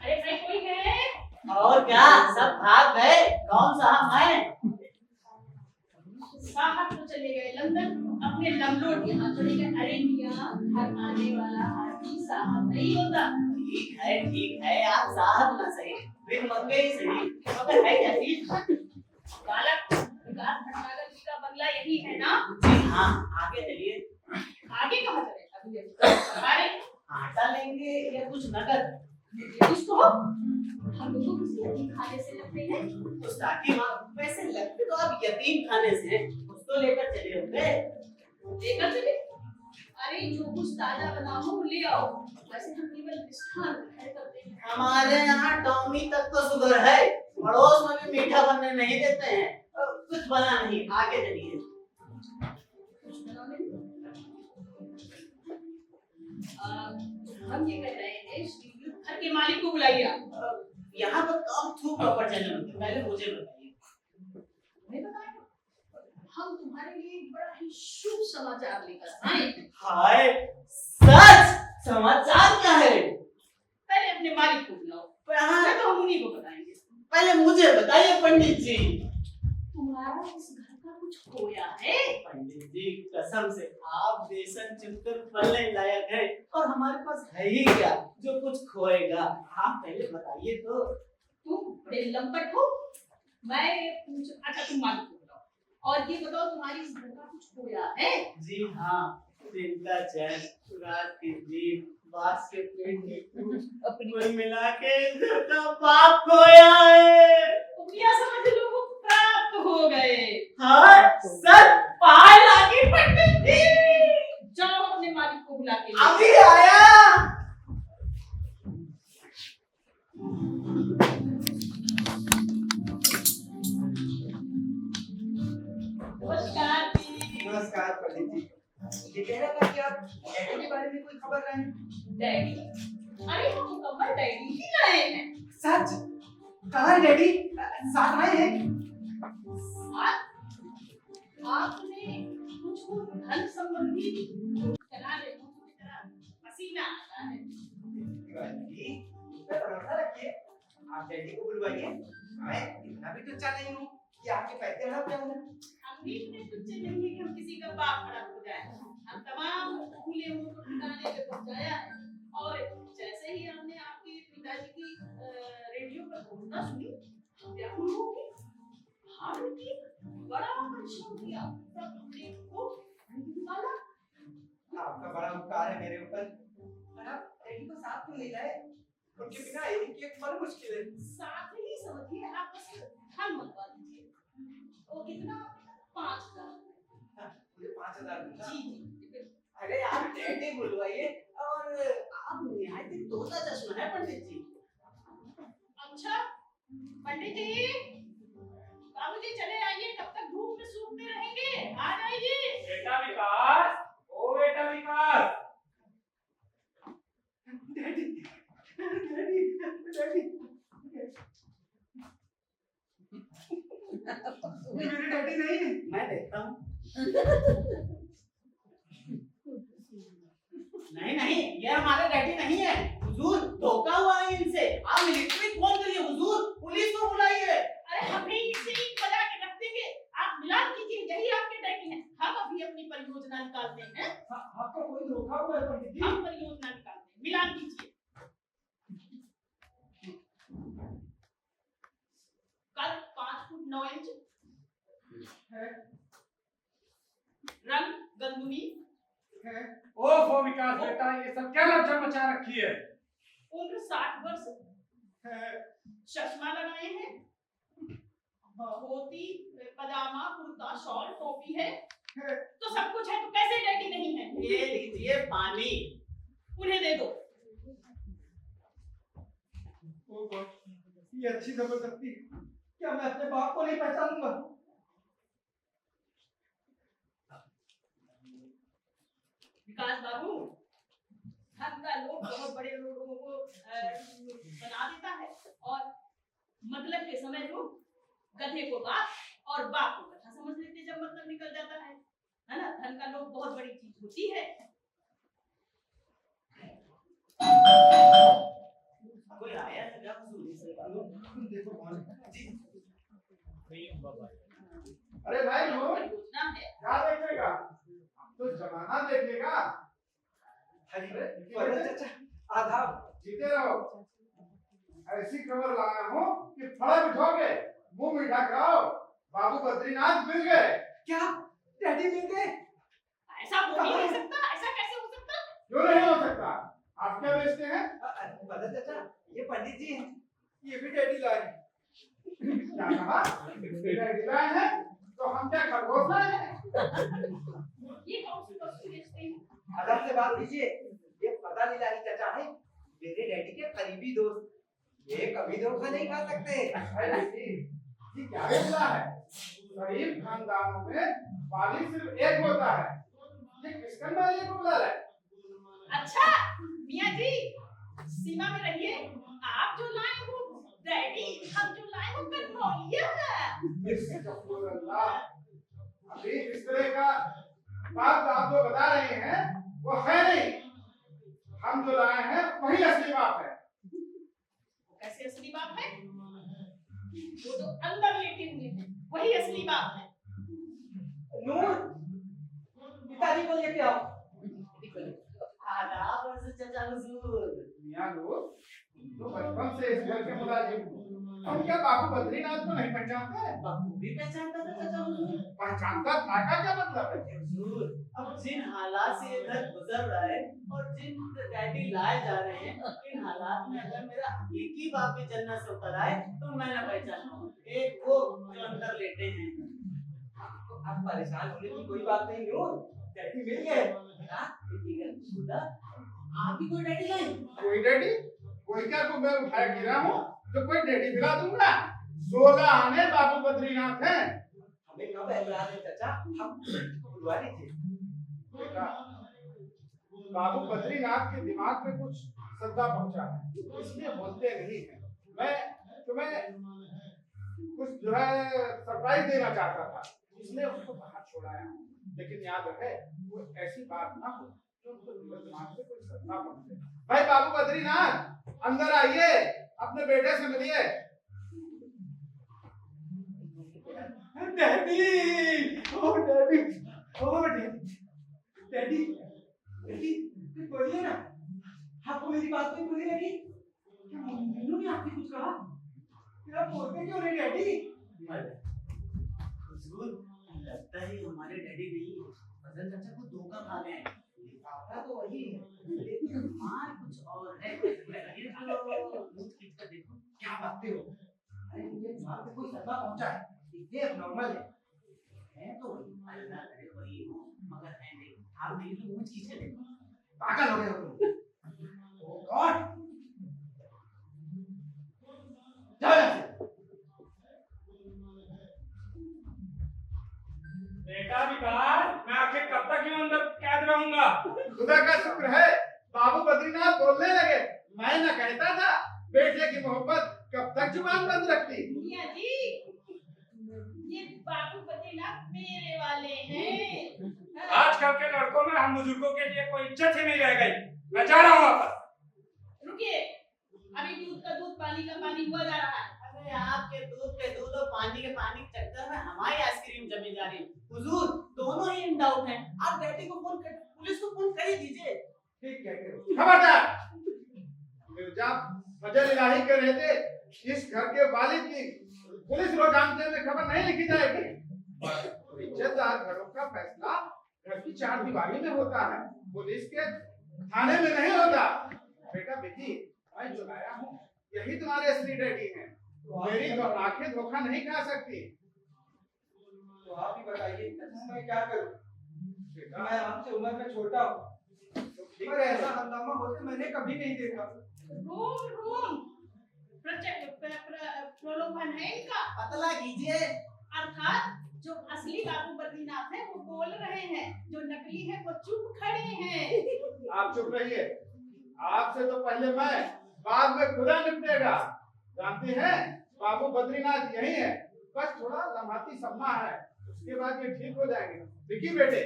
अरे भाई कोई है? और क्या सब भाग गए? कौन सा हम हैं? साहब तो चले गए लंदन, अपने लमलोट यहाँ चले गए। अरे मियाँ, हर आने वाला आदमी साहब नहीं होता। ठीक है आप साहब ना सही, फिर मक्के ही सही, मगर है क्या चीज? बालक, विकास भटनागर जी का बंगला यही है ना? जी हाँ, आगे चलिए। आगे कहाँ चले? अरे आटा लेंगे या कुछ नकद? उसको हम लोगों को किसी यतीम खाने से लगते हैं। तो साकी माँ, वैसे लगते तो आप यतीम खाने से, कुछ तो लेकर चले होंगे। लेकर चले? अरे जो कुछ ताजा बना हो ले आओ। वैसे हम केवल मिष्ठान खाया करते हैं। हमारे यहाँ टॉमी तक तो शुगर है, पड़ोस में भी मीठा बनने नहीं देते हैं। कुछ बना नहीं, आगे चलिए। कुछ बना नहीं? हम ये कह रहे हैं श्री घर के मालिक को बुलाइए आप। यहाँ पर काम थूक प्रॉपर चैनल होते हैं, पहले मुझे बताइए। नहीं बताया? हम तुम्हारे लिए एक बड़ा ही शुभ समाचार लेकर आए हैं। हाय सच? समाचार क्या है? पहले अपने मालिक को बुलाओ, हाँ, तो हम उन्हीं को बताएंगे। पहले मुझे बताइए पंडित जी। तुम्हारा इस घर का कुछ खोया है? पंडित जी कसम से आप बेसन चुनकर फलने लायक है, और हमारे पास है ही क्या जो कुछ खोएगा? आप पहले बताइए तो। तुम बड़े लंपट हो। मैं अच्छा तुम मालिक को बुलाओ और ये बताओ तुम्हारी इस घर का कुछ खोया है? जी हाँ, दिन का चैन, रात की नींद, बास के पेट की पूछ, कुल मिला के घर का पाप खोया है। दुनिया समझ लो वो प्राप्त हो गए। हाँ सर, पाए लागी पंडित जी। जाओ अपने मालिक को बुला के अभी आया। नमस्कार जी। नमस्कार पंडित जी। ये कह रहा था कि आप डैडी के बारे में कोई खबर लाए हैं? डैडी? अरे हम मुकम्मल डैडी ही लाए हैं। सच? कहाँ है डैडी? साथ आए हैं? आपने कुछ धन संबंधी करा ले पसीना आता है। जी, इतना भरोसा रखिए। आप डैडी को बुलवाइए। मैं इतना भी तुच्चा नहीं हूँ कि आपके पैसे हड़प जाऊंगा। हम भी इतने तुच्छ नहीं है कि हम किसी का बाप खराब हो जाए। हम तमाम भूले हुए को ठिकाने पे पहुंचाया है, और जैसे ही हमने आपके पिताजी की रेडियो पर घोषणा सुनी, व्याकुल हो गए। हाँ बेटी, बड़ा परिश्रम किया, सब एतबार है मेरे ऊपर। और आप डैडी को साथ क्यों ले जाए? उनके बिना एक पल मुश्किल है। साथ ही समझिए, आप बस हम मंगवा दीजिए। वो कितना? 5,000। मुझे 5,000 दूंगा। जी जी। अरे आप डैडी बुलवाइए। और आप निहायत ही तोता चश्मा है पंडित जी। अच्छा पंडित जी, बाबूजी चले आइए, कब तक धूप में सूखते रहेंगे? आ जाइए। बेटा विकास, ओ बेटा विकास। डैडी डैडी डैडी ये मेरे डैडी नहीं है। मैं देखता हूँ। नहीं नहीं, ये हमारे डैडी नहीं है हुजूर, धोखा हुआ है इनसे। आप मिलिट्री फोन करिए हुजूर, पुलिस को बुलाइए। अरे हम भी इसे ही बजा के रख देंगे, आप मिलान कीजिए, यही आपके डैडी हैं। हम अभी अपनी परियोजना निकालते हैं। आपका कोई धोखा हुआ है पंडित जी? हम परियोजना निकालते हैं, मिलान कीजिए। कद 5 फुट 9 इंच, है रंग गंदुमी, है ओफो विकास बेटा, ये सब क्या लज्जा मचा रखी है? उम्र 60 वर्ष, है चश्मा लगाए हैं, धोती पजामा कुर्ता शॉल टोपी है, तो सब कुछ है, तो कैसे डैडी नहीं है? ये लीजिए पानी। उन्हें दे दो। ओ गॉड, ये अच्छी जबरदस्ती है। क्या मैं अपने बाप को नहीं पहचानूंगा? विकास बाबू, धन का लोग बहुत बड़े लोगों को बना देता है, और मतलब के समय लोग गधे को बाप और बाप को गधा समझ लेते हैं जब मतलब निकल जाता है ना? धन का लोग बहुत बड़ी चीज होती है। कोई आया है क्या हुजूर से? देखो कौन है। जी अरे भाई नूर, योजना है। क्या देखेगा? तो जमाना देखेगा। अरे फजल चाचा आदाब। जीते रहो। ऐसी खबर लाया हूँ कि फड़ा बिठोगे, मुंह मीठा कराओ। बाबू बद्रीनाथ मिल गए। क्या डैडी मिल गए? ऐसा हो ही नहीं सकता, ऐसा कैसे हो सकता? क्यों नहीं हो सकता? आप क्या बेचते हैं? फजल चाचा, ये पंडित जी हैं। ये भी डैडी लाए हैं। क्या कहा? डैडी लाए हैं? तो हम क्या खरगोश लाए हैं? ये कौन सी वस्तु बेचते हैं? अदब से बात कीजिए। ये पता लीलाही चाचा है, मेरे डैडी के करीबी दोस्त। ये कभी धोखा नहीं खा सकते। अरे जी, ये क्या बेचता है? गरीब खानदानों में वाली सिर्फ एक होता है। ये किसकन वाले को बुला रहा है? अच्छा मियाँ जी, सीमा में रहिए। आप जो लाए वो डैडी, हम जो लाए वो कन्हौलिया है। अल्लाह, अभी इस तरह का बात आप जो बता रहे हैं वो है नहीं। हम जो लाए हैं वही असली बात है। कैसे असली बात है? वो जो अंदर लेटे हुए हैं वही असली बात है। नूर, पिताजी को लेके आओ। आदाब अर्ज़ चाचा हुजूर। मियां लोग तो बचपन से इस घर के मुलाजिम हो। हम क्या बाबू बद्रीनाथ को नहीं पहचानते? बापू भी पहचानता था चाचा हुजूर। पहचानता था का क्या मतलब है? हुजूर, अब जिन हालात से ये घर गुजर रहा है और जिन डैडी लाए जा रहे हैं, इन हालात में अगर मेरा एक ही बाप भी जन्नत से उतर आए तो मैं न पहचान पाऊँ। एक वो जो अंदर लेटे हैं। आप परेशान होने की कोई बात नहीं नूर, डैडी मिल गए। खुदा, आप ही कोई डैडी लाए? कोई डैडी? कोई क्या को मैं उठाया गिरा हूँ तो कोई डैडी दिला दूंगा? 16 आने बाबू बद्रीनाथ हैं। हमें कब एतराज है चाचा, हम को बुलवा लीजिए। बेटा, बाबू बद्रीनाथ के दिमाग में कुछ सद्दा पहुंचा है, इसलिए बोलते नहीं है। मैं तुम्हें कुछ जो है सरप्राइज देना चाहता था, इसलिए उसको बाहर छोड़ाया हूं। लेकिन याद रहे, वो ऐसी बात ना हो जो उनको दिमाग से कोई सद्दा पहुंचे। भाई बाबू बद्रीनाथ, अंदर आइए, अपने बेटे से मिलिए। डैडी, ओ डैडी, ओ डैडी, डैडी, डैडी, बोलिए ना। आपको मेरी बात कोई बुरी लगी? क्या मीनू ने आपसे कुछ कहा? फिर आप बोलते क्यों नहीं डैडी? हुजूर, लगता है हमारे डैडी नहीं है। फजल चाचा को धोखा खा गए हैं। पापा तो वही है। नॉर्मल है। है तो अल्लाह करे वही हो, मगर है नहीं। आप मेरी मुंह खींचे देखो। पागल हो गए हो तुम। Oh God! जाओ यहाँ से। बेटा विकास, मैं आखिर कब तक यूं अंदर कैद रहूंगा? खुदा का शुक्र है बाबू बद्रीनाथ बोलने लगे। मैं न कहता था बेटे की मोहब्बत कब तक जुबान बंद रखती। मियां जी, ये बाबू बद्रीनाथ मेरे वाले हैं। आजकल के लड़कों में हम बुजुर्गों के लिए कोई इज्जत ही नहीं रह गई। मैं जा रहा हूँ वापस। रुकिए, अभी दूध का दूध पानी का पानी हुआ जा रहा है। अरे आपके दूध के दूध और पानी के पानी के चक्कर में हमारी आइसक्रीम जमी जा रही है। हुजूर, दोनों ही इन डाउट हैं। आप बेटे को फोन कर, पुलिस को फोन कर ही दीजिए। ठीक कहते हो। खबरदार! मिर्जा फजल इलाही के रहते इस घर के वालिद की पुलिस रोजामचे में खबर नहीं लिखी जाएगी। इज्जतदार घरों का फैसला घर की चार दीवारी में होता है, पुलिस के थाने में नहीं होता। बेटा बेटी, मैं जो लाया हूँ यही तुम्हारे असली डैडी हैं। मेरी तो आंखें धोखा नहीं खा सकती। तो आप ही बताइए मैं क्या करूं? मैं आपसे उम्र में छोटा हूँ, पर ऐसा हंगामा होते मैंने कभी नहीं देखा। रोम प्रलोभन है इनका। पतला कीजिए। अर्थात जो असली बाबू बद्रीनाथ है वो बोल रहे हैं, जो नकली है वो चुप खड़े हैं। आप चुप रहिए। आपसे तो पहले मैं, बाद में खुदा निपटेगा। जानते हैं बाबू बद्रीनाथ यही है, बस थोड़ा लम्हाती सपना है, उसके बाद ये ठीक हो जाएंगे। विकी बेटे,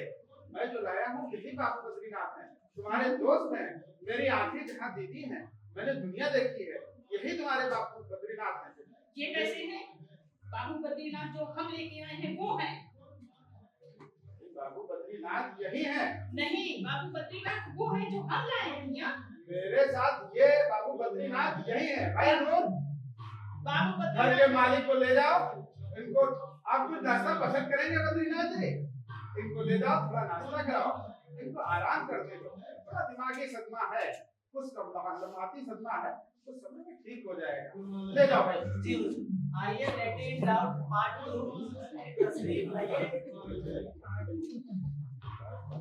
मैं जो लाया हूँ यही बाबू बद्रीनाथ है, तुम्हारे दोस्त हैं, मेरी आंखें जहाँ दीदी हैं, मैंने दुनिया देखी है, यही तुम्हारे बाबू बद्रीनाथ हैं। ये कैसे हैं? बाबू बद्रीनाथ जो हम लेके आए हैं वो है। बाबू बद्रीनाथ यही हैं। नहीं, बाबू बद्रीनाथ वो है जो हम लाए हैं मियां। मेरे साथ ये बाबू बद्रीनाथ यही है। भाई नूर, बाबू घर के बद्रीनाथ मालिक को ले जाओ, इनको आप कुछ नाश्ता पसंद करेंगे बद्रीनाथ जी? इनको ले जाओ, थोड़ा नाश्ता कराओ, इनको आराम कर दे दो, थोड़ा दिमागी सदमा है, कुछ लम्हाती सदमा है, कुछ समय में ठीक हो जाएगा। ले जाओ भाई। जी हुजूर। आइए लेट इट आउट पार्ट 2। तस्वीर लाइए।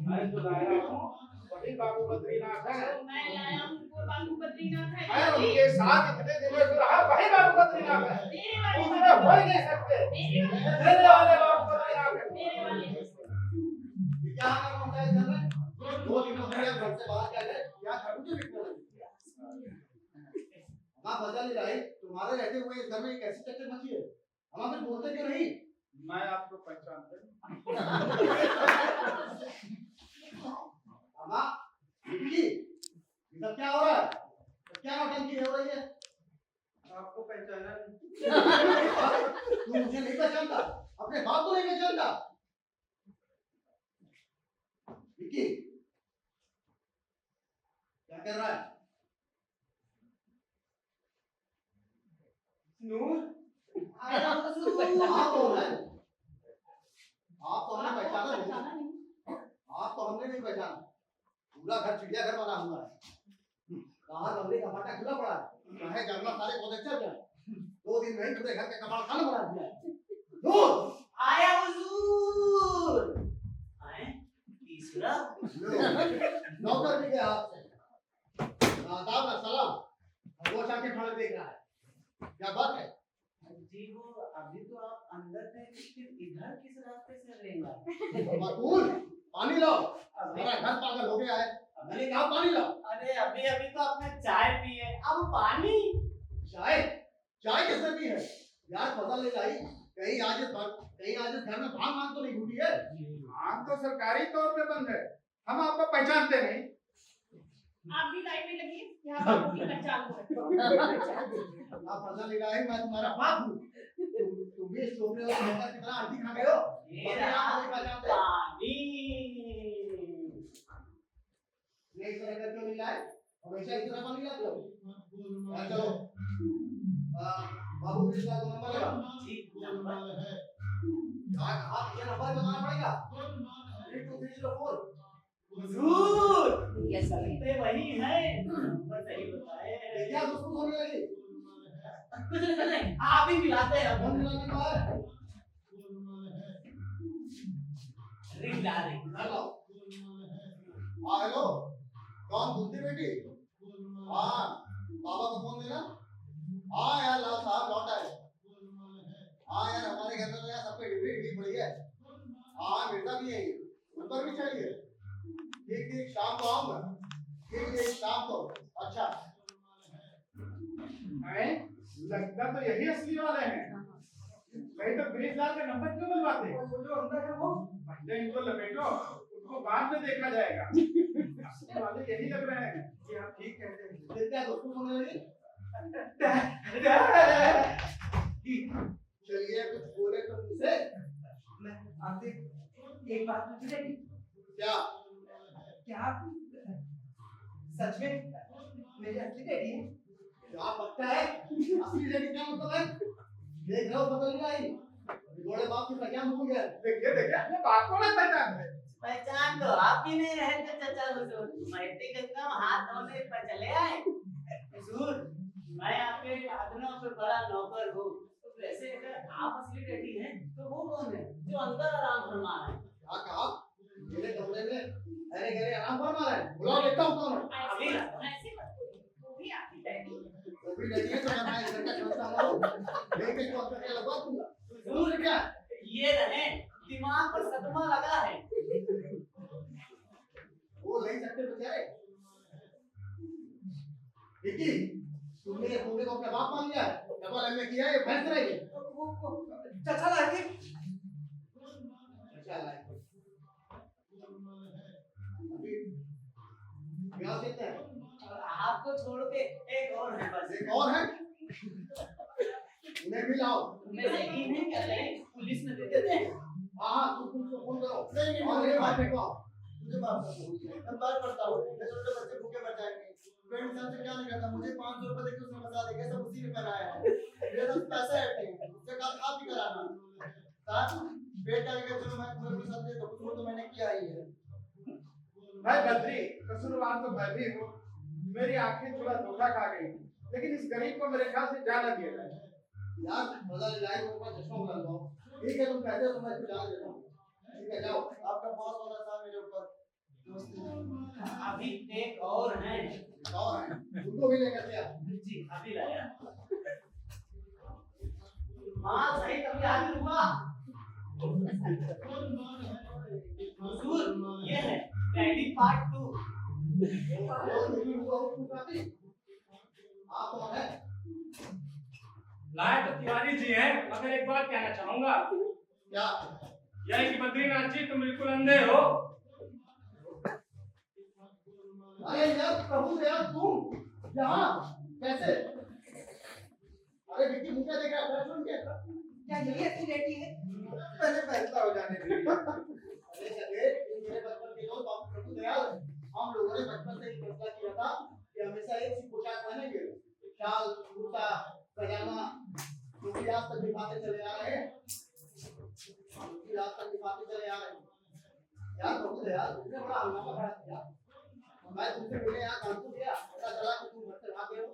मैं जो लाया हूँ वही बाबू बद्रीनाथ है। जो मैं लाया हूँ वो बाबू बद्रीनाथ है। मैं उनके साथ इतने दिनों से रहा, वही बाबू बद्रीनाथ है। मेरे वाले दूसरे हो ही नहीं सकते। मेरे वाले मेरे वाले बाबू बद्रीनाथ है। मेरे वाले क्या काम होता है इस घर में? 2 दिनों से घर से बाहर क्या गए? क्या करूं तो निकल रही। मां बदल नहीं रही, तुम्हारे रहते हुए इस घर में एक ऐसी चक्कर मची है, हम आपसे बोलते क्यों नहीं? मैं आपको पहचानता हूँ। अम्मा, विकी, ये सब क्या हो रहा है? क्या नौटंकी हो रही है? आपको पहचाना नहीं। तू मुझे नहीं पहचानता, अपने बाप को नहीं पहचानता। विकी, क्या कर रहा है? नूर, आप कौन है? आप तो हमने पहचाना नहीं। आप तो हमने नहीं पहचाना। पूरा घर चिड़ियाघर बना हुआ है, बाहर बंगले का फाटा खुला पड़ा है, चाहे जानवर सारे पौधे चल जाए, 2 दिन में ही पूरे घर का कबाड़ खाना बना दिया है। दूर आया हुजूर। आए तीसरा। नौकर भी गया आपसे, ना आदाब ना सलाम, वो आके खड़े देख रहा है। क्या बात है? जी वो अभी तो आप अंदर थे, लेकिन इधर किस रास्ते से रहेगा? मकबूल, पानी लाओ, मेरा घर पागल हो गया है, मैंने कहा पानी लाओ। अरे अभी अभी तो आपने चाय पी है, अब पानी। चाय? चाय किसने पी है? यार फजल ले लाई, कहीं आज इस घर में भांग मांग तो नहीं घूटी है? आम तो सरकारी तौर पे बंद है, हम आपको पहचानते नहीं। आप भी लाइन में लगिए, यहाँ बाबू की पहचान हो। आप फजल ले लाई, मैं तुम्हारा बाप हूँ। तुम भी इस चोपड़े और नौकर की तरह आंटी खा गए हो। ये रहा पानी। ये इस तरह करके नहीं लाए, हमेशा इस तरह पानी लाते हो। चलो, बाबू के साथ नंबर लगा। ठीक नंबर है। आप ये नंबर बताना पड़ेगा। 8234। हुजूर, ये सलते वही है, नंबर सही बताए। क्या दोस्तों होने लगी? कुछ नहीं, आप ही मिलाते हैं। कौन मिलाने का है? रिंग ला रही। हेलो। हाँ हेलो, कौन कुंती बेटी? हाँ, बाबा को फोन देना। हाँ यार लाल साहब लौटा है। हाँ यार हमारे घर में तो यार सबकी डिग्री डिग्री पड़ी है। हाँ मिर्जा भी है, ऊपर भी चाहिए। ठीक ठीक शाम को आऊंगा। ठीक ठीक शाम को। अच्छा। हैं? लगता तो यही असली वाले हैं। कहीं तो ब्रिजलाल का नंबर क्यों बनवाते? वो जो अंदर है वो पहले इनको लपेटो, उनको बाद में देखा जाएगा। असली वाले यही लग रहे हैं। कि आप ठीक कहते हैं। देखते हैं दोस्तों को मेरे। चलिए कुछ बोले तो मुझसे। मैं आपसे एक बात पूछी जाएगी। क्या? क्या आप सच में मेरी असली बेटी है? क्या पक्का है? असली लेडी क्या मतलब है? देख रहे हो बदल नहीं आई। घोड़े बाप की पहचान भूल गया। देखिए देखिए अपने बाप को ना पहचान रहे। पहचान तो आप भी नहीं रहे थे चाचा हुजूर। महती के कम हाथ धोने पर चले आए। हुजूर, मैं आपके आदनों पे बड़ा नौकर हूँ। तो वैसे अगर आप असली बेटी हैं, तो वो कौन है जो अंदर आराम फरमा रहा है? क्या कहा? मेरे कमरे में अरे गरे आराम फरमा रहे हैं। बुलाओ देखता हूँ कौन है। अभी ऐसे मत बोलिए, वो भी आपकी डैडी है। वो भी नहीं है तो मैं इस घर का समझता हूँ। देख के कौन करके लगवा दूंगा। हुजूर क्या ये रहे, दिमाग पर सदमा लगा है। वो नहीं सकते बेचारे। विकी, तुमने ये मुंडे को अपना बाप मान लिया है। डबल एमए किया है, ये भैंस रहेगी। वो चाचा लाए थे। अच्छा लाए। अभी ब्याह देते हैं। और आपको छोड़ के एक और है बस। एक और है। उन्हें भी लाओ। मैं यकीन नहीं कर रही, पुलिस में दे देते हैं। हाँ तुम पुलिस को फोन करो। नहीं और मेरे भाई को मुझे माफ कर दो। मैं बात करता हूँ। मैं छोटे बच्चे भूखे मर जाएंगे। मैं इंसान से क्या नहीं करता। मुझे 500 रुपए देके उसने बता देगा सब उसी ने बनाया है। मेरे पास पैसे है। उससे काम आप ही कराना। साथ बेटा के चलो मैं तुम्हें पुलिस दे दो। वो तो मैंने किया ही है। भाई बद्री, कसूरवार तो मैं भी हूँ। मेरी आंखें थोड़ा धोखा खा गई, लेकिन इस गरीब को मेरे ख्याल से जाना दिया जाए। यार बदल लाइव ऊपर चश्मा बुला लो। ठीक है तुम कहते हो तो मैं इसको जान देता हूँ। ठीक है जाओ। आपका बहुत वाला था मेरे ऊपर। अभी एक और है। और है उनको भी लेकर के आ। जी अभी लाया। हाँ सही कभी आगे हुआ। हुजूर ये है डैडी पार्ट 2। आप कौन है? लाए तो तिवारी जी हैं, मगर एक बात कहना चाहूंगा। क्या? यह कि बद्रीनाथ जी तुम बिल्कुल अंधे हो। अरे यार प्रभु यार तुम यहाँ कैसे? अरे विक्की मुझे देख रहा है सुन के। क्या यही असली बेटी है? पहले फैसला हो जाने दीजिए। अरे चले मेरे बचपन के दोस्त बाबू प्रभु दयाल हम लोगों ने बचपन से ही फैसला किया था कि हमेशा एक सी पोशाक पहनेंगे। शाल कुर्ता पजामा जो कि आज तक दिखाते चले आ रहे हैं। आज तक दिखाते चले आ रहे हैं। यार प्रभु दयाल तुमने बड़ा हंगामा खड़ा किया। मैं तुमसे मिले यहाँ कानपुर गया, पता चला कि तुम घर से भाग गए हो।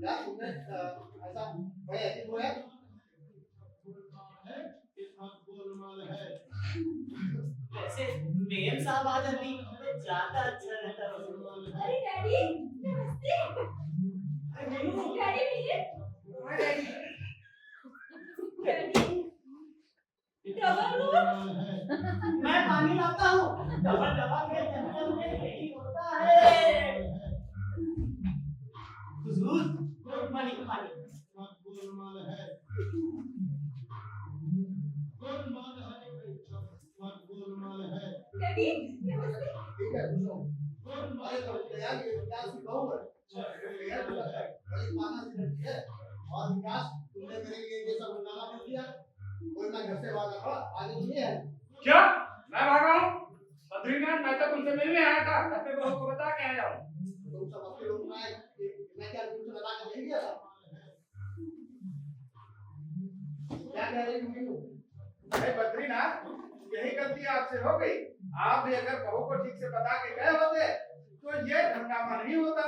यार तुमने ऐसा बड़े ऐसे हुए वैसे मेम साहब आ जाती तो ज्यादा अच्छा रहता। अरे डैडी नमस्ते। डैडी मिले। हाँ डैडी। Daddy double room. मैं पानी लाता हूँ। डबल डबल के जंगल में यही होता है। हुजूर पानी पानी। डैडी नमस्ते। ठीक है सुनो। अरे प्रभु दयाल ये विकास की बहू है। बड़ी माना सी लड़की है। और विकास तुमने मेरे लिए ये सब हंगामा कर दिया। कोई मैं घर से भागा था आगे तो ये है। क्या मैं भागा हूँ? बद्रीनाथ मैं तो तुमसे मिलने आया था, अपने बहू को बता के आया हूँ। तुम सब अपने लोग में आए मैं क्या तुमसे बता के नहीं गया था? क्या कह रही मम्मी को? भाई बद्रीनाथ, यही गलती आपसे हो गई। आप भी अगर बहू को ठीक से बता के गए होते तो ये हंगामा नहीं होता।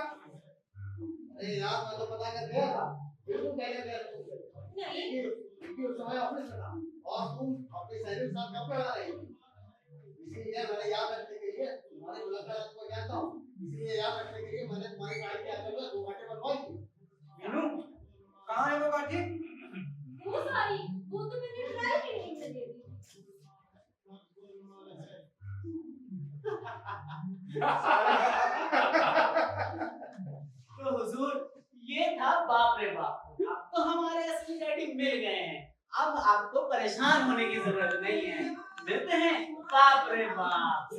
अरे यार मैं तो पता कर गया था। बिल्कुल कहने गया तुमसे। नहीं क्योंकि उस समय ऑफिस में था और तुम अपने सैलरी के साथ कब लगा रही थी? इसीलिए मैंने याद रखने के लिए तुम्हारी मुलाकात को जानता हूँ, इसीलिए याद रखने के लिए मैंने तुम्हारी गाड़ी के अंदर 2 घंटे बनवाई थी। मीनू कहाँ है वो गाठी? वो सारी वो तो मैंने ट्राई क्लीनिंग में दे दी। तो हुजूर ये था बाप रे बाप। अब तो हमारे असली डैडी मिल गए हैं, अब आपको परेशान होने की जरूरत नहीं है। मिलते हैं बाप रे बाप।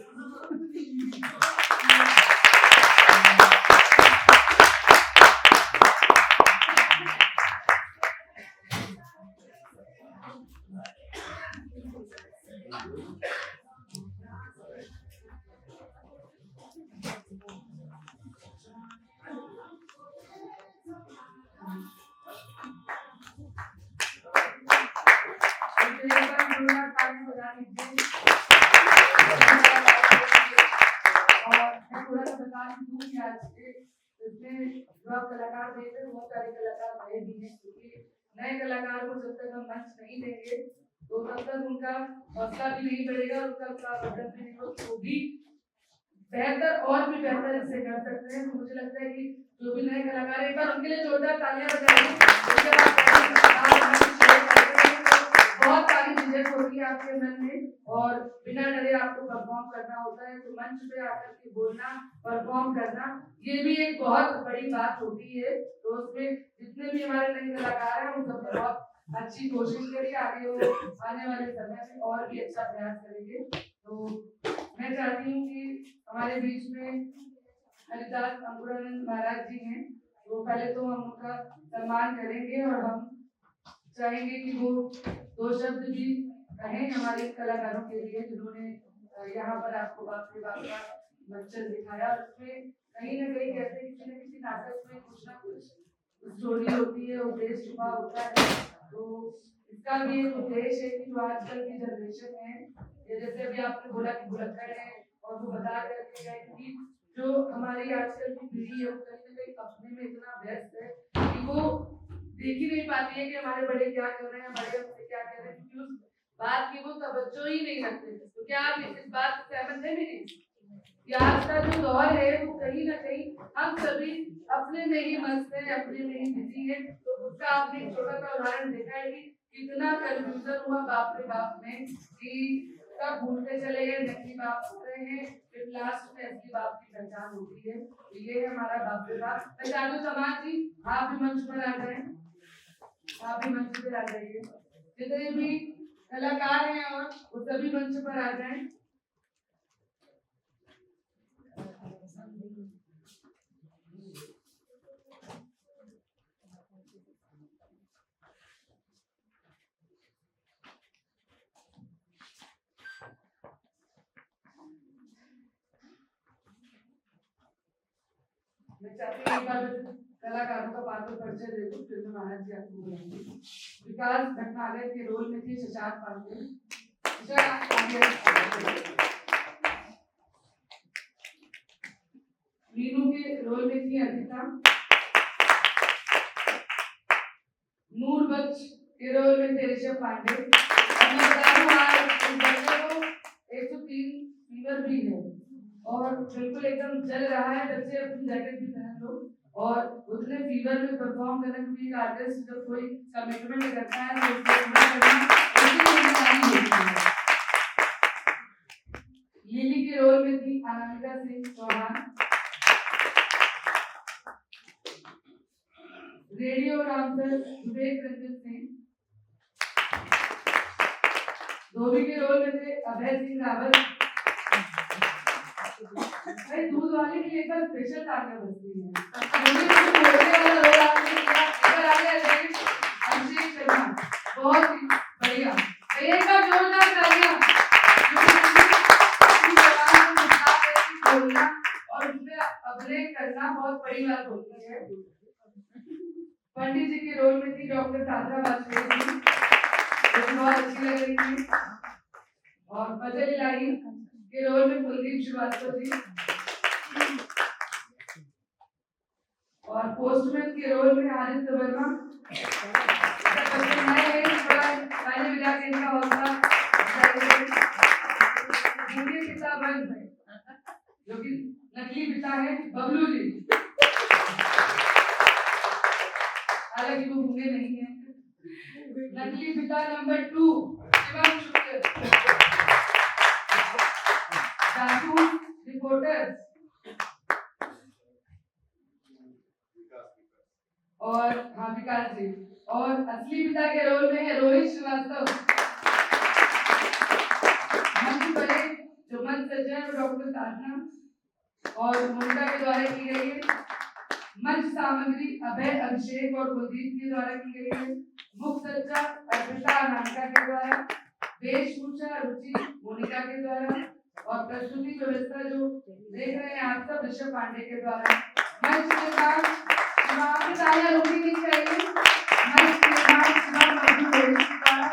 कलाकार देते हैं बहुत सारे कलाकार नए भी हैं, क्योंकि नए कलाकार को जब तक हम मंच नहीं देंगे तो तब तक उनका हौसला भी नहीं बढ़ेगा, उनका प्रदर्शन भी नहीं होगा, तो भी बेहतर और भी बेहतर इससे कर सकते हैं। तो मुझे लगता है कि जो भी नए कलाकार हैं एक बार उनके लिए जोरदार तालियां बजाइए। बहुत सारी चीजें होती है आपके मन में और बिना डरे आपको परफॉर्म करना होता है, तो मंच पे आकर के बोलना, परफॉर्म करना, ये भी एक बहुत बड़ी बात होती है। तो उसमें जितने भी हमारे नए कलाकार हैं उन सबने बहुत अच्छी कोशिश करी, आगे वो आने वाले समय में और भी अच्छा प्रयास करेंगे। तो मैं चाहती हूँ कि हमारे बीच में हरिदास अंकुरानंद महाराज जी हैं, तो पहले तो हम उनका सम्मान करेंगे और हम चाहेंगे कि वो 2 शब्द भी कहें हमारे कलाकारों के लिए जिन्होंने यहाँ पर आपको बाप रे बाप का मंचन दिखाया। उसमें कहीं ना कहीं कहते हैं किसी न किसी नाटक में कुछ ना कुछ स्टोरी होती है, उद्देश्य छुपा होता है। तो इसका भी एक उद्देश्य है कि जो आजकल की जनरेशन है, ये जैसे अभी आपने बोला कि भुलक्कड़ है और वो बता करके गए कि जो हमारी आजकल की पीढ़ी है वो कहीं ना कहीं अपने में इतना व्यस्त है कि वो देख ही नहीं पाती है कि हमारे बड़े क्या कर रहे हैं, हमारे हमसे क्या कर रहे हैं, क्योंकि उस बात की वो तवज्जो ही नहीं रखते। तो क्या आप इस बात से सहमत है मेरी कि आज का जो दौर है वो कहीं ना कहीं हम सभी अपने में ही मस्त है, अपने में ही बिजी है। तो उसका आपने एक छोटा सा उदाहरण देखा है कि कितना कंफ्यूजन हुआ बाप रे बाप में कि सब भूलते चले गए, नकली बाप हो रहे हैं, फिर लास्ट में असली बाप की पहचान होती है। तो ये है हमारा बाप रे बाप। मैं चाहती हूँ समाज जी आप भी मंच पर आ जाए, आप भी मंच पर आ जाइए, जितने भी कलाकार हैं और वो सभी मंच पर आ जाएं। मैं चाहती हूँ एक बार कलाकारों का पात्र परिचय दे दूं, फिर मैं महाराज जी आपको बुलाऊंगी। विकास भटनागर के रोल में थे शशांक पांडे, मीनू के रोल में थी अर्पिता, नूरबख्श के रोल में थे ऋषभ पांडे। और मैं बता दूं आज इस बच्चे को 103 फीवर भी है और बिल्कुल एकदम जल रहा है, बच्चे अपनी जैकेट भी पहन लो। और उतने फीवर में परफॉर्म करना, क्योंकि एक आर्टिस्ट जब कोई कमिटमेंट करता है तो उसको पूरा करना उसकी जिम्मेदारी होती है। लिली के रोल में थी अनामिका सिंह चौहान, रेडियो रामसर विवेक रंजन सिंह, धोबी के रोल में थे अभय सिंह रावत। भाई दूध वाले के लिए एक बार स्पेशल तालियां बजती हैं। धोबी को बोलने वाला रोल आपने किया, एक बार आगे आ जाइए अभिषेक शर्मा, बहुत ही बढ़िया, एक बार जोरदार तालियां। बोलना और उसमें अभिनय करना बहुत बड़ी बात होती है। पंडित जी के रोल में थी डॉक्टर तात्रा वाजपेयी जी, जो बहुत अच्छी लग रही थी। और फजल इलाही के रोल में कुलदीप श्रीवास्तव जी, और पोस्टमैन के रोल में आदित्य वर्मा। मैंने विदा के इनका हौसला गूंगे पिता बंद है, जो कि नकली पिता है बबलू जी। हालांकि वो गूंगे नहीं है। नकली पिता नंबर 2 शिवम शुक्ल, जासूस रिपोर्टर और हाँ विकास जी, और असली पिता के रोल में है रोहित श्रीवास्तव। मंच पर जो मंच सज्जन डॉक्टर साधना और मोनिका के द्वारा की गई है। मंच सामग्री अभय, अभिषेक और कुलदीप के द्वारा की गई है। मुख्य सज्जा अर्पिता अनामिका के द्वारा, वेशभूषा रुचि मोनिका के द्वारा और प्रस्तुति व्यवस्था जो देख रहे हैं आप सब ऋषभ पांडे के द्वारा। मंच के साथ आपकी तालियां रुकनी नहीं चाहिए। मंच के साथ शिवम मधु के द्वारा,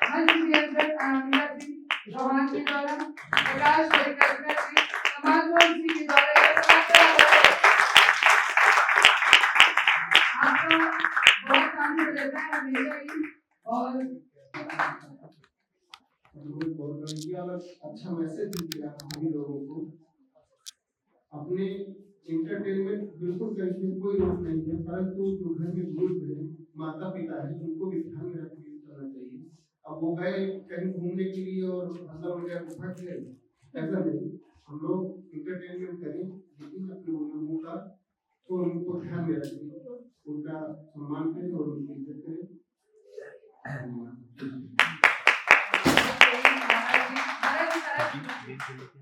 मंच के अंदर अनामिका जी चौहान के द्वारा, प्रकाश परिकल्पना जी समाजवाद जी के द्वारा आपका बहुत काम रहता है हमेशा ही। और अच्छा मैसेज भी दिया सभी लोगों को। अपने इंटरटेनमेंट बिल्कुल करने में कोई रोक नहीं है, परंतु जो घर में बुजुर्ग हैं, माता पिता है, उनको भी ध्यान में रख के करना चाहिए। अब वो गए कहीं घूमने के लिए और हल्ला वगैरह फट गए, ऐसा नहीं। हम लोग इंटरटेनमेंट करें, लेकिन अपने बुजुर्गों का तो उनको ध्यान में रखें, उनका सम्मान करें और उनकी इज्जत करें।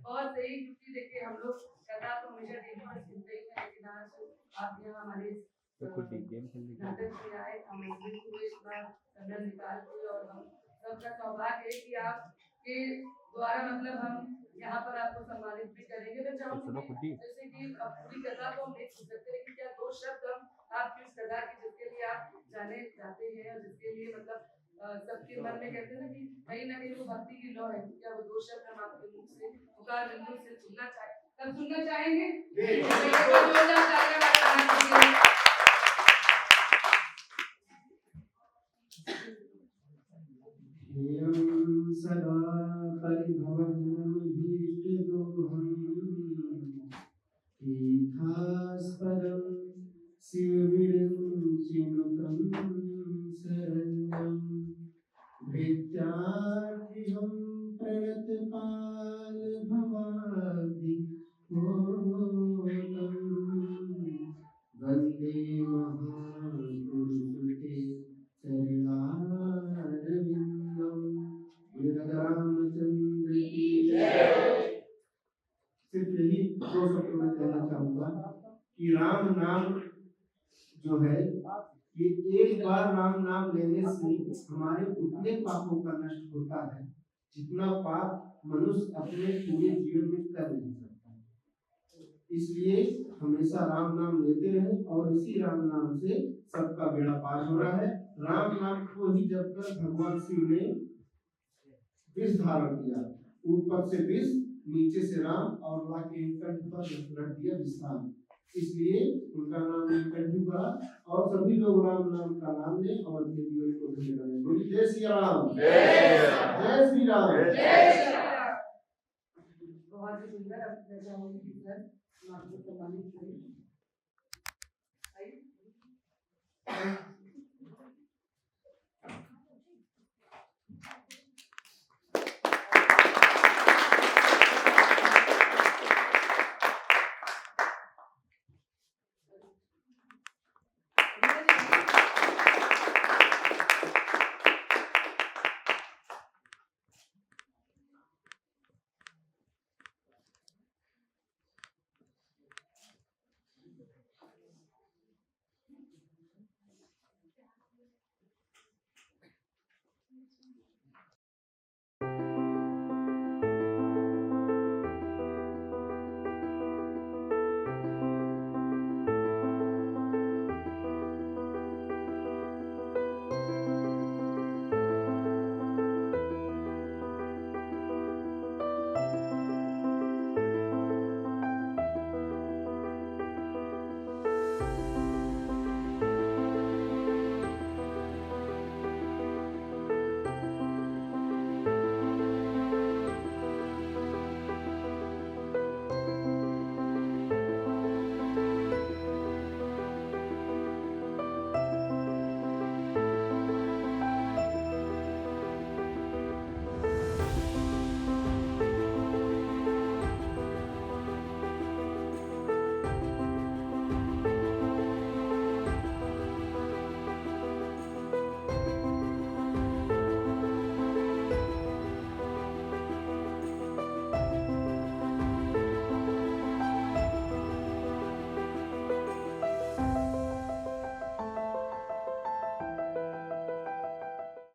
बहुत सही, क्योंकि देखिए हम लोग कथा तो हमेशा टीवी पर सुनते ही हैं, लेकिन आज आप यहाँ हमारे नाटक में आए, हम इस बार समय निकाल के, और हम सबका सौभाग्य है कि आपके द्वारा मतलब हम यहाँ पर आपको सम्मानित भी करेंगे। मैं चाहूँगी जैसे कि अब पूरी कथा तो हम नहीं सुन सकते, लेकिन क्या 2 शब्द हम आपकी उस कथा की जिसके लिए आप जाने जाते हैं और जिसके लिए मतलब सबके मन में कहते हैं ना कि कहीं ना कहीं वो भक्ति की लौ है, क्या वो 2 शब्द हम आपके मुख से पुकार बिंदु से सुनना चाहेंगे? सदा परिभवनम भीष्टदोहम ईथास्पदम शिवविरंचिनुतम शरण्यम विद्यार्थिहं प्रणतपाल भवाब्धि मोदम वंदे महापुरुषते चरणारविंदम। रामचंद्र की सिर्फ यही 2 शब्द मैं कहना चाहूंगा कि राम नाम जो है, ये एक बार राम नाम लेने से हमारे उतने पापों का नष्ट होता है जितना पाप मनुष्य अपने पूरे जीवन में कर नहीं सकता। इसलिए हमेशा राम नाम लेते रहे, और इसी राम नाम से सबका बेड़ा पार हो रहा है। राम नाम को ही जब तक भगवान शिव ने विष धारण किया, ऊपर से विष, नीचे से राम, और लाके कंठ पर रख दिया विश्राम, इसलिए उनका नाम नीलकंठ पड़ा। और सभी लोग राम नाम का नाम लें और अपने जीवन को धन्य करें। बोलिए जय श्री राम, जय श्री राम, जय श्री राम। बहुत ही सुंदर। अब मैं चाहूंगी कि सर आपको सम्मानित करें।